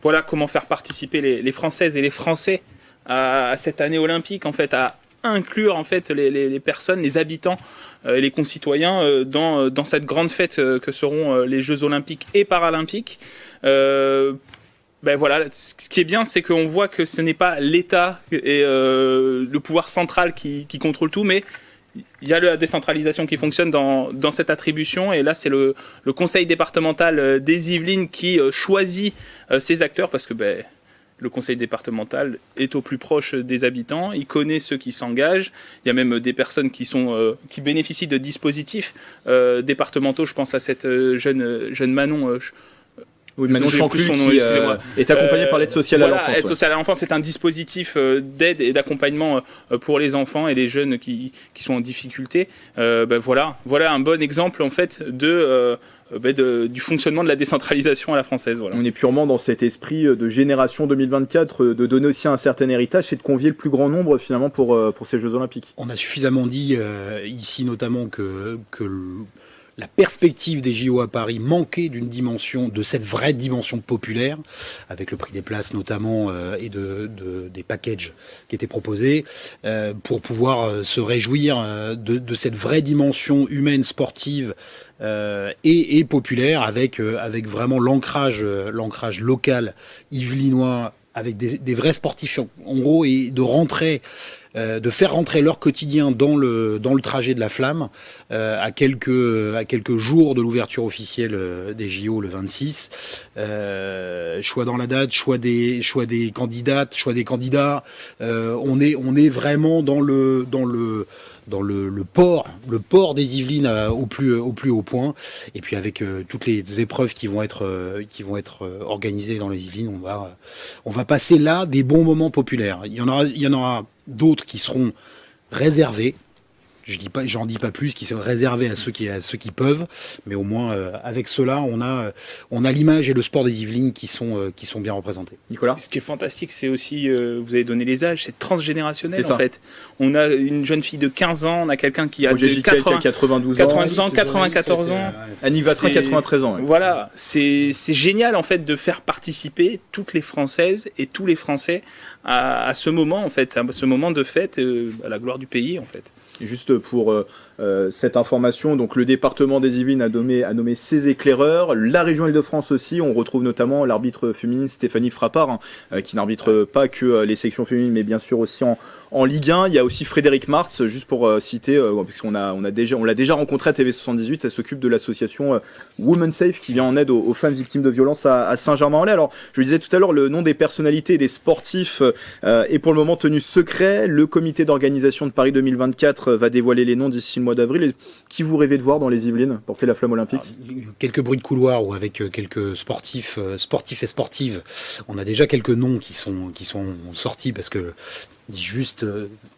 voilà comment faire participer les Françaises et les Français à cette année olympique, en fait, à inclure en fait les personnes, les habitants, les concitoyens dans cette grande fête que seront les Jeux olympiques et paralympiques. Voilà, ce qui est bien, c'est qu'on voit que ce n'est pas l'État et le pouvoir central qui contrôle tout, mais il y a la décentralisation qui fonctionne dans cette attribution, et là c'est le conseil départemental des Yvelines qui choisit ses acteurs, parce que le conseil départemental est au plus proche des habitants, il connaît ceux qui s'engagent, il y a même des personnes qui bénéficient de dispositifs départementaux. Je pense à cette jeune Manon. Oui, Manon Chanclu qui est accompagnée par l'aide sociale à l'enfance. L'aide sociale à l'enfance, c'est un dispositif d'aide et d'accompagnement pour les enfants et les jeunes qui sont en difficulté. Voilà un bon exemple en fait du fonctionnement de la décentralisation à la française. Voilà. On est purement dans cet esprit de génération 2024, de donner aussi un certain héritage et de convier le plus grand nombre finalement pour ces Jeux Olympiques. On a suffisamment dit ici notamment que la perspective des JO à Paris manquait de cette vraie dimension populaire, avec le prix des places notamment et des packages qui étaient proposés, pour pouvoir se réjouir de cette vraie dimension humaine, sportive et populaire, avec vraiment l'ancrage local yvelinois, avec des vrais sportifs en gros, et de faire rentrer leur quotidien dans le trajet de la flamme à quelques jours de l'ouverture officielle des JO le 26. Choix dans la date, choix des candidates, choix des candidats. On est vraiment dans le port des Yvelines au plus haut point, et puis avec toutes les épreuves qui vont être organisées dans les Yvelines, on va passer là des bons moments populaires. Il y en aura d'autres qui seront réservés. J'en dis pas plus, qui sont réservés à ceux qui peuvent, mais au moins avec cela, on a l'image et le sport des Yvelines qui sont bien représentés. Nicolas, ce qui est fantastique, c'est aussi, vous avez donné les âges, c'est transgénérationnel en fait. On a une jeune fille de 15 ans, on a quelqu'un qui a 92 ans, 94 ans, Annick Vatrin 93 ans. Ouais. Voilà, c'est génial en fait de faire participer toutes les Françaises et tous les Français à ce moment en fait, à ce moment de fête, à la gloire du pays en fait. Juste pour cette information. Donc le département des Yvelines a nommé ses éclaireurs. La région Île-de-France aussi, on retrouve notamment l'arbitre féminine Stéphanie Frappard, qui n'arbitre pas que les sections féminines, mais bien sûr aussi en Ligue 1. Il y a aussi Frédéric Martz, juste pour citer, parce qu'on l'a déjà rencontré à TV78, elle s'occupe de l'association Women Safe, qui vient en aide aux femmes victimes de violences à Saint-Germain-en-Laye. Alors, je le disais tout à l'heure, le nom des personnalités et des sportifs est pour le moment tenu secret. Le comité d'organisation de Paris 2024 va dévoiler les noms d'ici le mois d'avril. Et qui vous rêvez de voir dans les Yvelines porter la flamme olympique? Quelques bruits de couloir ou avec quelques sportifs et sportives. On a déjà quelques noms qui sont sortis parce que juste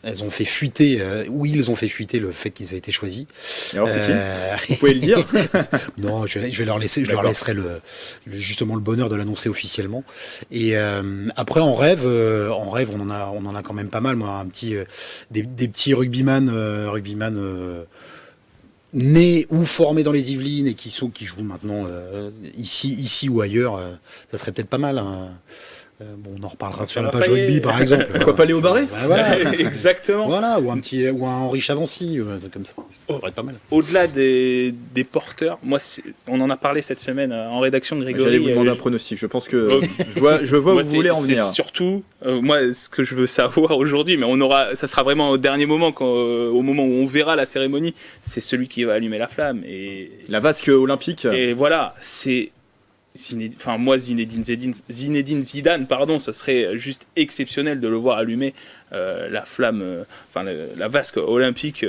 elles ont fait fuiter ils ont fait fuiter le fait qu'ils aient été choisis. Et alors c'est qui? Vous pouvez le dire? Non, je vais leur laisser, je leur laisserai justement le bonheur de l'annoncer officiellement. Et après en rêve on en a quand même pas mal. Moi, des petits rugbyman nés ou formés dans les Yvelines et qui jouent maintenant ici ou ailleurs, ça serait peut-être pas mal. Hein. Bon, on en reparlera sur la page rugby, par exemple. Pourquoi pas Léo Barré? Voilà, exactement. Voilà, ou un Henri Chavancy, comme ça. Ça pourrait être pas mal. Au-delà des porteurs, moi, on en a parlé cette semaine en rédaction de Grégory. J'allais vous demander un pronostic. Je pense que je vois où vous voulez en venir. C'est surtout, moi, ce que je veux savoir aujourd'hui, mais ça sera vraiment au dernier moment, au moment où on verra la cérémonie, c'est celui qui va allumer la flamme. Et la vasque olympique. Et voilà, c'est. Zinedine Zidane, ce serait juste exceptionnel de le voir allumer la flamme, la vasque olympique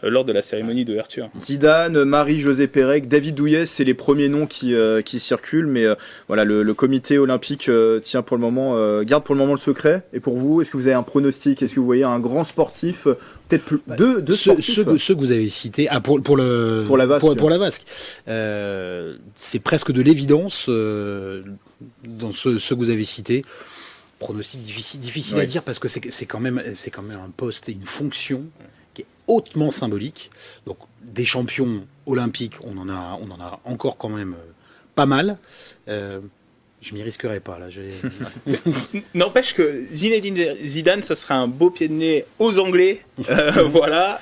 lors de la cérémonie d'ouverture. Zidane, Marie-Josée Pérec, David Douillet, c'est les premiers noms qui circulent, mais voilà, le comité olympique garde pour le moment le secret. Et pour vous, est-ce que vous avez un pronostic? Est-ce que vous voyez un grand sportif, peut-être plus deux sportifs? Ceux que vous avez cités, pour la vasque, c'est presque de l'évidence. Dans ceux que vous avez cités, pronostic difficile à dire parce que c'est quand même un poste et une fonction qui est hautement symbolique. Donc des champions olympiques, on en a encore quand même pas mal. Je m'y risquerai pas là. N'empêche que Zinedine Zidane, ce serait un beau pied de nez aux Anglais, voilà,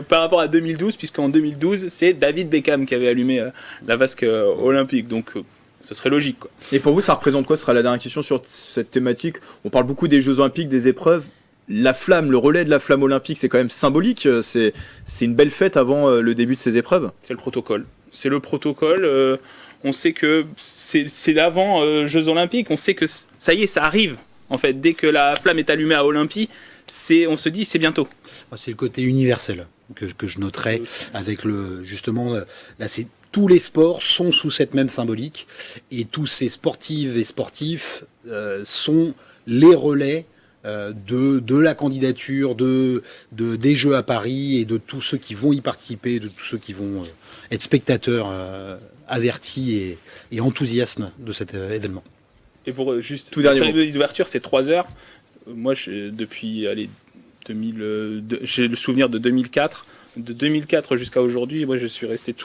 par rapport à 2012, puisqu'en 2012 c'est David Beckham qui avait allumé la vasque olympique. Donc ce serait logique, quoi. Et pour vous, ça représente quoi? Ce sera la dernière question sur cette thématique. On parle beaucoup des Jeux Olympiques, des épreuves. La flamme, le relais de la flamme olympique, c'est quand même symbolique. C'est une belle fête avant le début de ces épreuves. C'est le protocole. On sait que c'est l'avant Jeux Olympiques. On sait que ça y est, ça arrive. En fait, dès que la flamme est allumée à Olympie, on se dit c'est bientôt. C'est le côté universel que je noterais avec justement là c'est. Tous les sports sont sous cette même symbolique et tous ces sportives et sportifs sont les relais de la candidature des Jeux à Paris et de tous ceux qui vont y participer, de tous ceux qui vont être spectateurs avertis et enthousiastes de cet événement. Et pour juste la cérémonie d'ouverture, c'est 3 heures. Moi, j'ai le souvenir de 2004. De 2004 jusqu'à aujourd'hui, moi je suis resté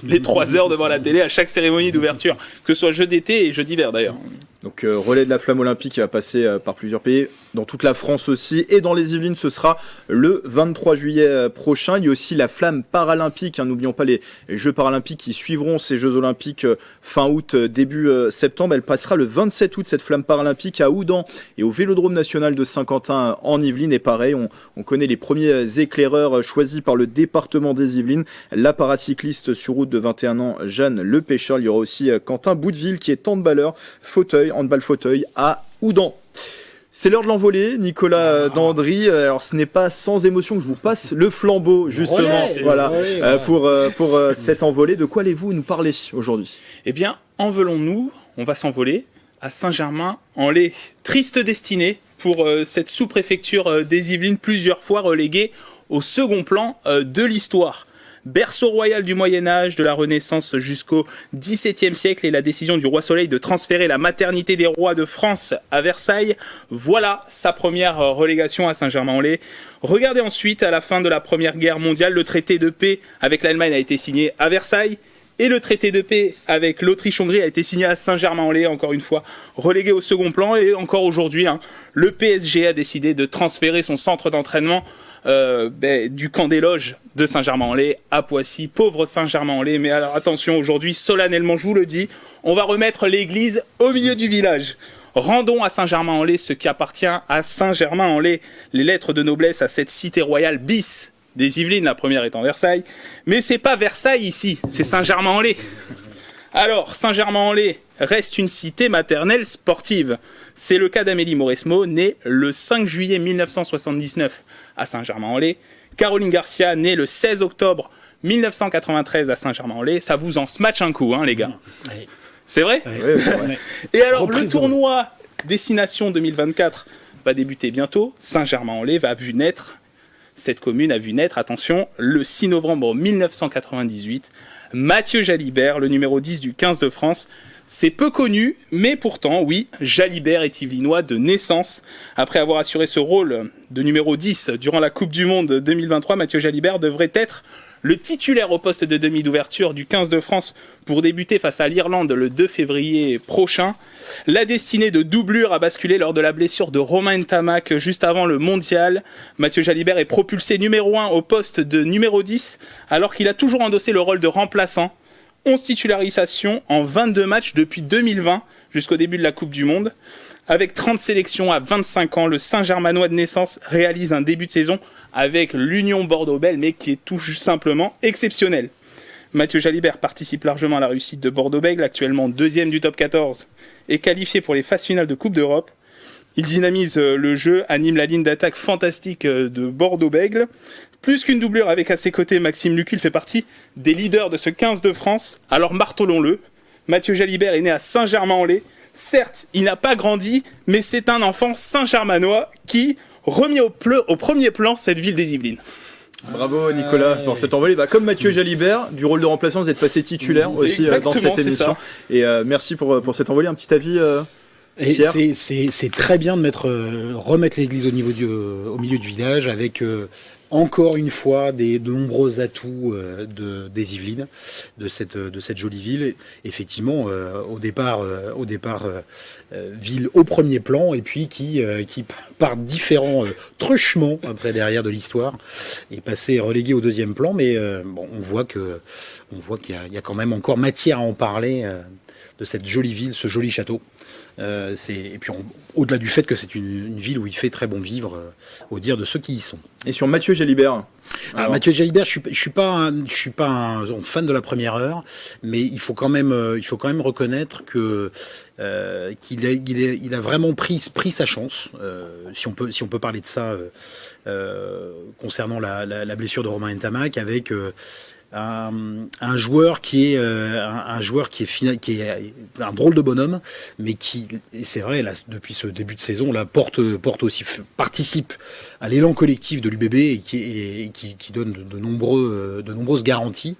les 3 heures devant la télé à chaque cérémonie d'ouverture, que ce soit jeu d'été et jeu d'hiver d'ailleurs. Donc relais de la flamme olympique qui va passer par plusieurs pays, dans toute la France aussi, et dans les Yvelines ce sera le 23 juillet prochain. Il y a aussi la flamme paralympique, n'oublions pas les Jeux paralympiques qui suivront ces Jeux olympiques fin août, début septembre. Elle passera le 27 août, cette flamme paralympique, à Houdan et au Vélodrome national de Saint-Quentin en Yvelines. Et pareil, on connaît les premiers éclaireurs choisis par le département des Yvelines. La paracycliste sur route de 21 ans, Jeanne Le Pêcheur. Il y aura aussi Quentin Bouteville qui est handballeur handball fauteuil à Houdan. C'est l'heure de l'envolée, Nicolas Dandry. Alors ce n'est pas sans émotion que je vous passe le flambeau justement, pour cette envolée. De quoi allez-vous nous parler aujourd'hui? Eh bien, envolons-nous, on va s'envoler à Saint-Germain-en-Laye. Triste destinée pour cette sous-préfecture des Yvelines, plusieurs fois reléguée au second plan de l'histoire. Berceau royal du Moyen-Âge, de la Renaissance jusqu'au XVIIe siècle, et la décision du roi Soleil de transférer la maternité des rois de France à Versailles. Voilà sa première relégation à Saint-Germain-en-Laye. Regardez ensuite, à la fin de la Première Guerre mondiale, le traité de paix avec l'Allemagne a été signé à Versailles. Et le traité de paix avec l'Autriche-Hongrie a été signé à Saint-Germain-en-Laye, encore une fois, relégué au second plan. Et encore aujourd'hui, le PSG a décidé de transférer son centre d'entraînement du camp des loges de Saint-Germain-en-Laye à Poissy. Pauvre Saint-Germain-en-Laye. Mais alors attention, aujourd'hui, solennellement, je vous le dis, on va remettre l'église au milieu du village. Rendons à Saint-Germain-en-Laye ce qui appartient à Saint-Germain-en-Laye. Les lettres de noblesse à cette cité royale bis des Yvelines, la première étant Versailles. Mais c'est pas Versailles ici, c'est Saint-Germain-en-Laye. Alors, Saint-Germain-en-Laye reste une cité maternelle sportive. C'est le cas d'Amélie Mauresmo, née le 5 juillet 1979 à Saint-Germain-en-Laye. Caroline Garcia, née le 16 octobre 1993 à Saint-Germain-en-Laye. Ça vous en smatch un coup, les gars. Oui. C'est vrai ? Oui. Et alors, le tournoi Destination 2024 va débuter bientôt. Saint-Germain-en-Laye cette commune a vu naître, attention, le 6 novembre 1998, Mathieu Jalibert, le numéro 10 du 15 de France. C'est peu connu, mais pourtant, oui, Jalibert est Yvelinois de naissance. Après avoir assuré ce rôle de numéro 10 durant la Coupe du Monde 2023, Mathieu Jalibert devrait être le titulaire au poste de demi d'ouverture du 15 de France pour débuter face à l'Irlande le 2 février prochain. La destinée de doublure a basculé lors de la blessure de Romain Ntamak juste avant le mondial. Mathieu Jalibert est propulsé numéro 1 au poste de numéro 10 alors qu'il a toujours endossé le rôle de remplaçant. 11 titularisations en 22 matchs depuis 2020 jusqu'au début de la Coupe du Monde. Avec 30 sélections à 25 ans, le Saint-Germanois de naissance réalise un début de saison avec l'Union Bordeaux-Bègles, mais qui est tout simplement exceptionnel. Mathieu Jalibert participe largement à la réussite de Bordeaux-Bègles, actuellement 2e du top 14, et qualifié pour les phases finales de Coupe d'Europe. Il dynamise le jeu, anime la ligne d'attaque fantastique de Bordeaux-Bègles. Plus qu'une doublure avec à ses côtés Maxime Lucu, il fait partie des leaders de ce 15 de France. Alors martelons-le, Mathieu Jalibert est né à Saint-Germain-en-Laye. Certes, il n'a pas grandi, mais c'est un enfant Saint-Germanois qui remet au premier plan cette ville des Yvelines. Bravo Nicolas pour cette envolée. Comme Mathieu Jalibert, du rôle de remplaçant, vous êtes passé titulaire aussi dans cette émission. Et merci pour cette envolée. Un petit avis Pierre. C'est très bien de remettre l'église au milieu du village avec encore une fois de nombreux atouts des Yvelines, de cette jolie ville. Effectivement, au départ ville au premier plan et puis qui par différents truchements après derrière de l'histoire est passé relégué au deuxième plan. Mais on voit qu'il y a quand même encore matière à en parler de cette jolie ville, ce joli château. Et puis au-delà du fait que c'est une ville où il fait très bon vivre, au dire de ceux qui y sont. Et sur Mathieu Jalibert. Alors Mathieu Jalibert, je suis pas un fan de la première heure, mais il faut quand même reconnaître que qu'il a vraiment pris sa chance, si on peut parler de ça concernant la blessure de Romain Ntamak, avec un joueur qui est un drôle de bonhomme, mais qui, c'est vrai, là, depuis ce début de saison, là, participe à l'élan collectif de l'UBB et qui donne de nombreuses garanties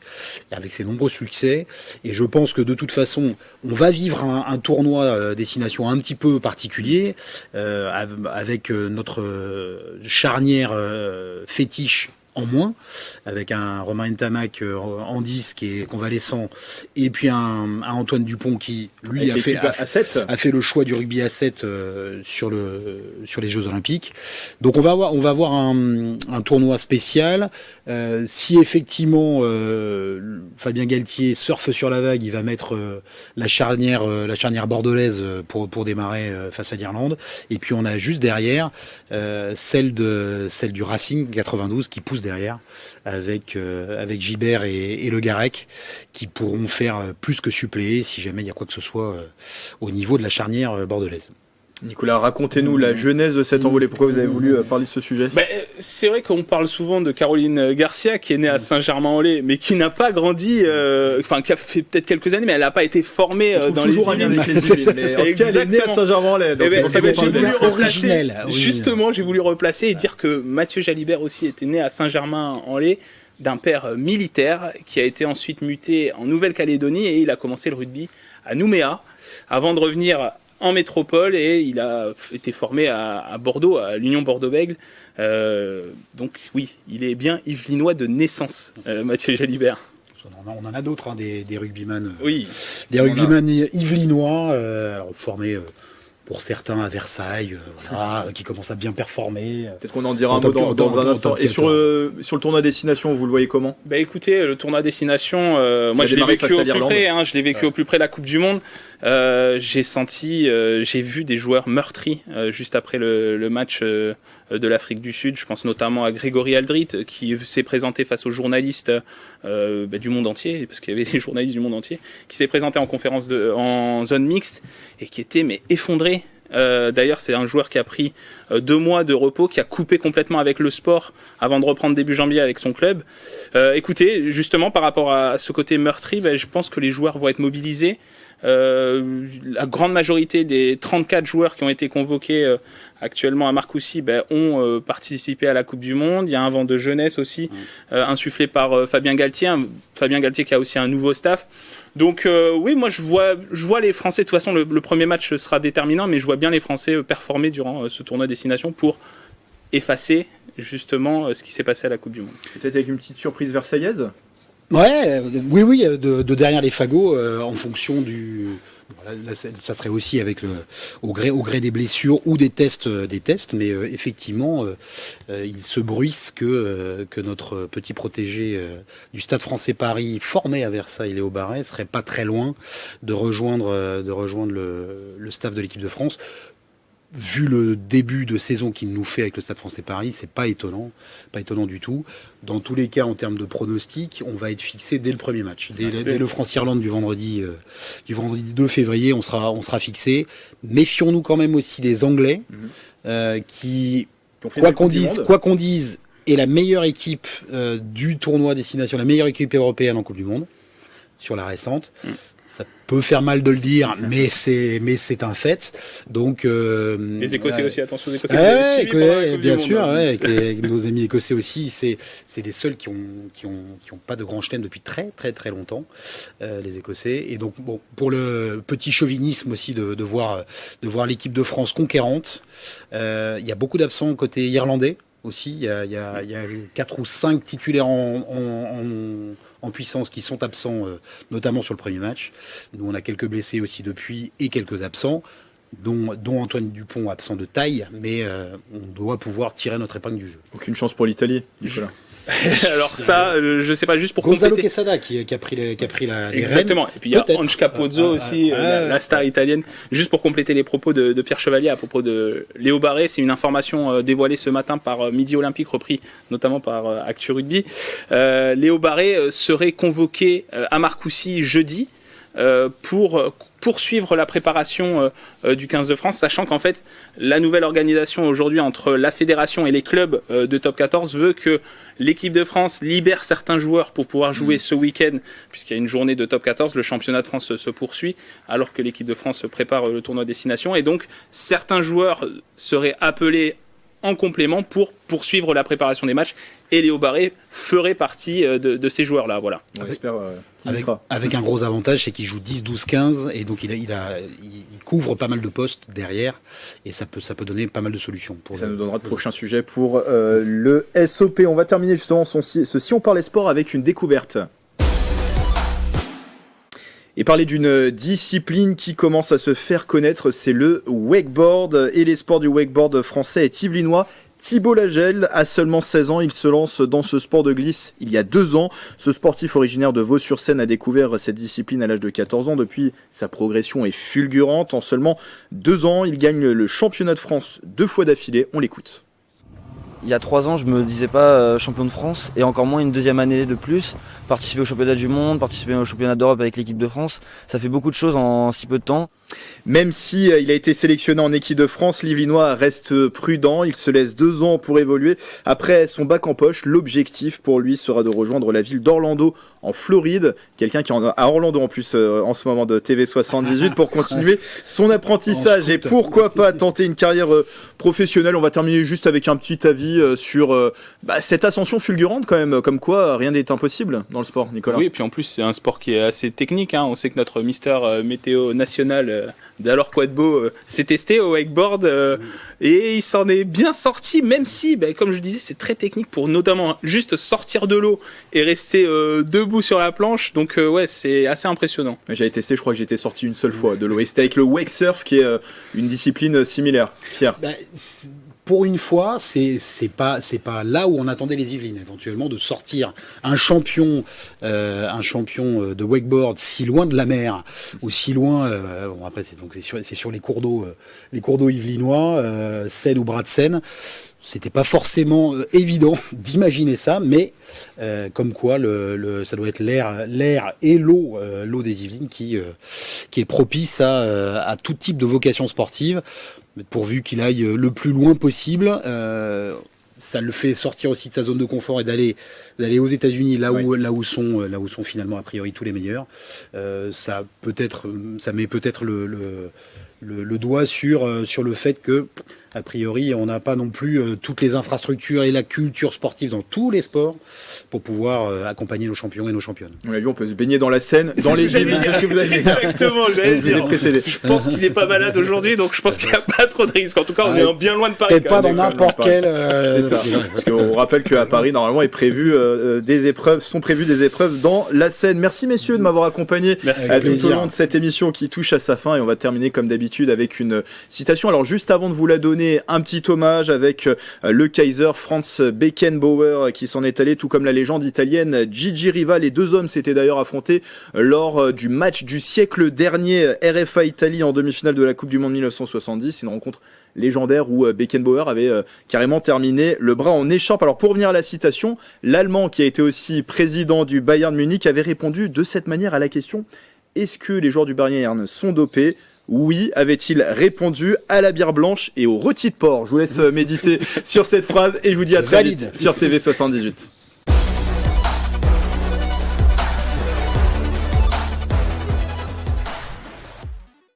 avec ses nombreux succès. Et je pense que de toute façon, on va vivre un tournoi destination un petit peu particulier avec notre charnière fétiche en moins, avec un Romain Ntamak en 10 qui est convalescent, et puis un Antoine Dupont qui, lui, a fait le choix du rugby à 7 sur les Jeux Olympiques. Donc on va avoir un tournoi spécial. Si effectivement Fabien Galtier surfe sur la vague, il va mettre la charnière bordelaise pour démarrer face à l'Irlande. Et puis on a juste derrière celle du Racing 92 qui pousse derrière avec Gibert et Le Garec qui pourront faire plus que suppléer si jamais il y a quoi que ce soit au niveau de la charnière bordelaise. Nicolas, racontez-nous la genèse de cette envolée. Pourquoi vous avez voulu parler de ce sujet ? C'est vrai qu'on parle souvent de Caroline Garcia, qui est née à Saint-Germain-en-Laye, mais qui n'a pas grandi, qui a fait peut-être quelques années, mais elle n'a pas été formée dans les Yvelines. Mais en tout cas, elle est née à Saint-Germain-en-Laye. Justement, j'ai voulu replacer et dire que Mathieu Jalibert aussi était né à Saint-Germain-en-Laye, d'un père militaire qui a été ensuite muté en Nouvelle-Calédonie, et il a commencé le rugby à Nouméa avant de revenir en métropole, et il a été formé à Bordeaux, à l'Union Bordeaux-Bègles. Donc oui, il est bien yvelinois de naissance, Mathieu Jalibert. On en a d'autres, hein, des rugbyman, Oui. des rugbyman yvelinois, formés pour certains à Versailles, qui commencent à bien performer. Peut-être qu'on en dira un mot dans un instant. Et sur le tournoi destination, vous le voyez comment ? Bah écoutez, le tournoi destination, moi je l'ai vécu au plus près. Je l'ai vécu au plus près la Coupe du Monde. J'ai vu des joueurs meurtris juste après le match de l'Afrique du Sud. Je pense notamment à Grégory Aldrit qui s'est présenté face aux journalistes du monde entier, parce qu'il y avait des journalistes du monde entier, qui s'est présenté en conférence en zone mixte et qui était effondré. D'ailleurs, c'est un joueur qui a pris 2 mois de repos, qui a coupé complètement avec le sport avant de reprendre début janvier avec son club. Écoutez, justement par rapport à ce côté meurtri, je pense que les joueurs vont être mobilisés. La grande majorité des 34 joueurs qui ont été convoqués actuellement à Marcoussis ont participé à la Coupe du Monde. Il y a un vent de jeunesse aussi insufflé par Fabien Galtier qui a aussi un nouveau staff. Donc oui, moi je vois les Français. De toute façon, le premier match sera déterminant, mais je vois bien les Français performer durant ce tournoi destination pour effacer justement ce qui s'est passé à la Coupe du Monde. Peut-être avec une petite surprise versaillaise ? Oui, de derrière les fagots, en fonction du. Là, ça serait aussi avec au gré des blessures ou des tests, mais effectivement, il se bruisse que notre petit protégé du Stade Français Paris, formé à Versailles, Léo Barret, serait pas très loin de rejoindre le staff de l'équipe de France. Vu le début de saison qu'il nous fait avec le Stade Français Paris, c'est pas étonnant du tout. Dans tous les cas, en termes de pronostic, on va être fixé dès le premier match, dès le France-Irlande du vendredi 2 février, on sera fixé. Méfions-nous quand même aussi des Anglais, qui quoi qu'on dise, est la meilleure équipe du tournoi destination, la meilleure équipe européenne en Coupe du Monde sur la récente. Ça peut faire mal de le dire, mais c'est un fait. Donc les Écossais aussi, attention aux Écossais. Bien sûr, avec nos amis écossais aussi, c'est les seuls qui ont pas de grand chelem depuis très très très longtemps, les Écossais. Et donc bon, pour le petit chauvinisme aussi de voir l'équipe de France conquérante, il y a beaucoup d'absents côté irlandais aussi. Il y a 4 ou 5 titulaires en puissance qui sont absents, notamment sur le premier match. Nous, on a quelques blessés aussi depuis et quelques absents, dont Antoine Dupont, absent de taille, mais on doit pouvoir tirer notre épingle du jeu. Aucune chance pour l'Italie, Nicolas. Alors ça, je sais pas, juste pour Gonzalo compléter. Quesada qui a pris les Exactement. rênes. Et puis il y a Ange Capozzo aussi, la star italienne. Juste pour compléter les propos de Pierre Chevalier à propos de Léo Barret, c'est une information dévoilée ce matin par Midi Olympique, repris notamment par Actu Rugby. Léo Barret serait convoqué à Marcoussis jeudi pour poursuivre la préparation du 15 de France, sachant qu'en fait la nouvelle organisation aujourd'hui entre la fédération et les clubs de top 14 veut que l'équipe de France libère certains joueurs pour pouvoir jouer ce week-end, puisqu'il y a une journée de top 14, le championnat de France se poursuit, alors que l'équipe de France prépare le tournoi destination, et donc certains joueurs seraient appelés en complément pour poursuivre la préparation des matchs, et Léo Barret ferait partie de ces joueurs-là. Voilà. On espère avec un gros avantage, c'est qu'il joue 10, 12, 15, et donc il couvre pas mal de postes derrière, et ça peut donner pas mal de solutions. Ça nous donnera de prochains sujets pour le SOP. On va terminer justement ceci, on parlait sport avec une découverte. Et parler d'une discipline qui commence à se faire connaître, c'est le wakeboard. Et les sports du wakeboard français est yvelinois. Thibaut Lagelle a seulement 16 ans, il se lance dans ce sport de glisse il y a 2 ans. Ce sportif originaire de Vaux-sur-Seine a découvert cette discipline à l'âge de 14 ans. Depuis, sa progression est fulgurante. En seulement 2 ans, il gagne le championnat de France 2 fois d'affilée. On l'écoute. Il y a 3 ans, je me disais pas champion de France, et encore moins une deuxième année de plus. Participer au championnat du monde, participer au championnat d'Europe avec l'équipe de France, ça fait beaucoup de choses en si peu de temps. Même si il a été sélectionné en équipe de France, l'Yvelinois reste prudent. Il se laisse 2 ans pour évoluer. Après son bac en poche, l'objectif pour lui sera de rejoindre la ville d'Orlando en Floride. Quelqu'un qui est à Orlando en plus en ce moment de TV78 pour continuer son apprentissage. Et pourquoi pas tenter une carrière professionnelle. On va terminer juste avec un petit avis sur cette ascension fulgurante quand même. Comme quoi, rien n'est impossible dans le sport, Nicolas. Oui, et puis en plus, c'est un sport qui est assez technique. On sait que notre Mister Météo national d'Alor Quadbo s'est testé au wakeboard et il s'en est bien sorti, même si, comme je disais, c'est très technique pour notamment juste sortir de l'eau et rester debout sur la planche. Donc ouais, c'est assez impressionnant. J'avais testé, je crois que j'étais sorti une seule fois de l'eau. Et c'était avec le wake surf qui est une discipline similaire. Pierre. Pour une fois, c'est pas là où on attendait les Yvelines, éventuellement, de sortir un champion de wakeboard si loin de la mer ou si loin. Bon, après c'est sur les cours d'eau yvelinois, Seine ou bras de Seine. C'était pas forcément évident d'imaginer ça, mais comme quoi ça doit être l'air et l'eau des Yvelines qui est propice à tout type de vocation sportive, pourvu qu'il aille le plus loin possible. Ça le fait sortir aussi de sa zone de confort et d'aller aux États-Unis, là où sont finalement a priori tous les meilleurs. Ça met peut-être le doigt sur le fait que a priori on n'a pas non plus toutes les infrastructures et la culture sportive dans tous les sports pour pouvoir accompagner nos champions et nos championnes. On l'a vu, on peut se baigner dans la Seine, dans les gyms. Exactement, j'allais dire. Je pense qu'il n'est pas malade aujourd'hui, donc je pense qu'il n'y a pas trop de risques. En tout cas, on est bien loin de Paris. Peut-être pas dans n'importe quel. C'est ça. Parce qu'on rappelle qu'à Paris, normalement, sont prévues des épreuves dans la Seine. Merci messieurs de m'avoir accompagné tout au long de cette émission qui touche à sa fin, et on va terminer comme d'habitude avec une citation. Alors juste avant de vous la donner, un petit hommage avec le Kaiser Franz Beckenbauer qui s'en est allé, tout comme la légende italienne Gigi Riva. Les deux hommes s'étaient d'ailleurs affrontés lors du match du siècle dernier, RFA Italie en demi-finale de la Coupe du Monde 1970. Une rencontre légendaire où Beckenbauer avait carrément terminé le bras en écharpe. Alors pour revenir à la citation, l'Allemand qui a été aussi président du Bayern Munich avait répondu de cette manière à la question: est-ce que les joueurs du Bayern sont dopés ? Oui, avait-il répondu, à la bière blanche et au rôti de porc. Je vous laisse méditer sur cette phrase et je vous dis à très vite sur TV78.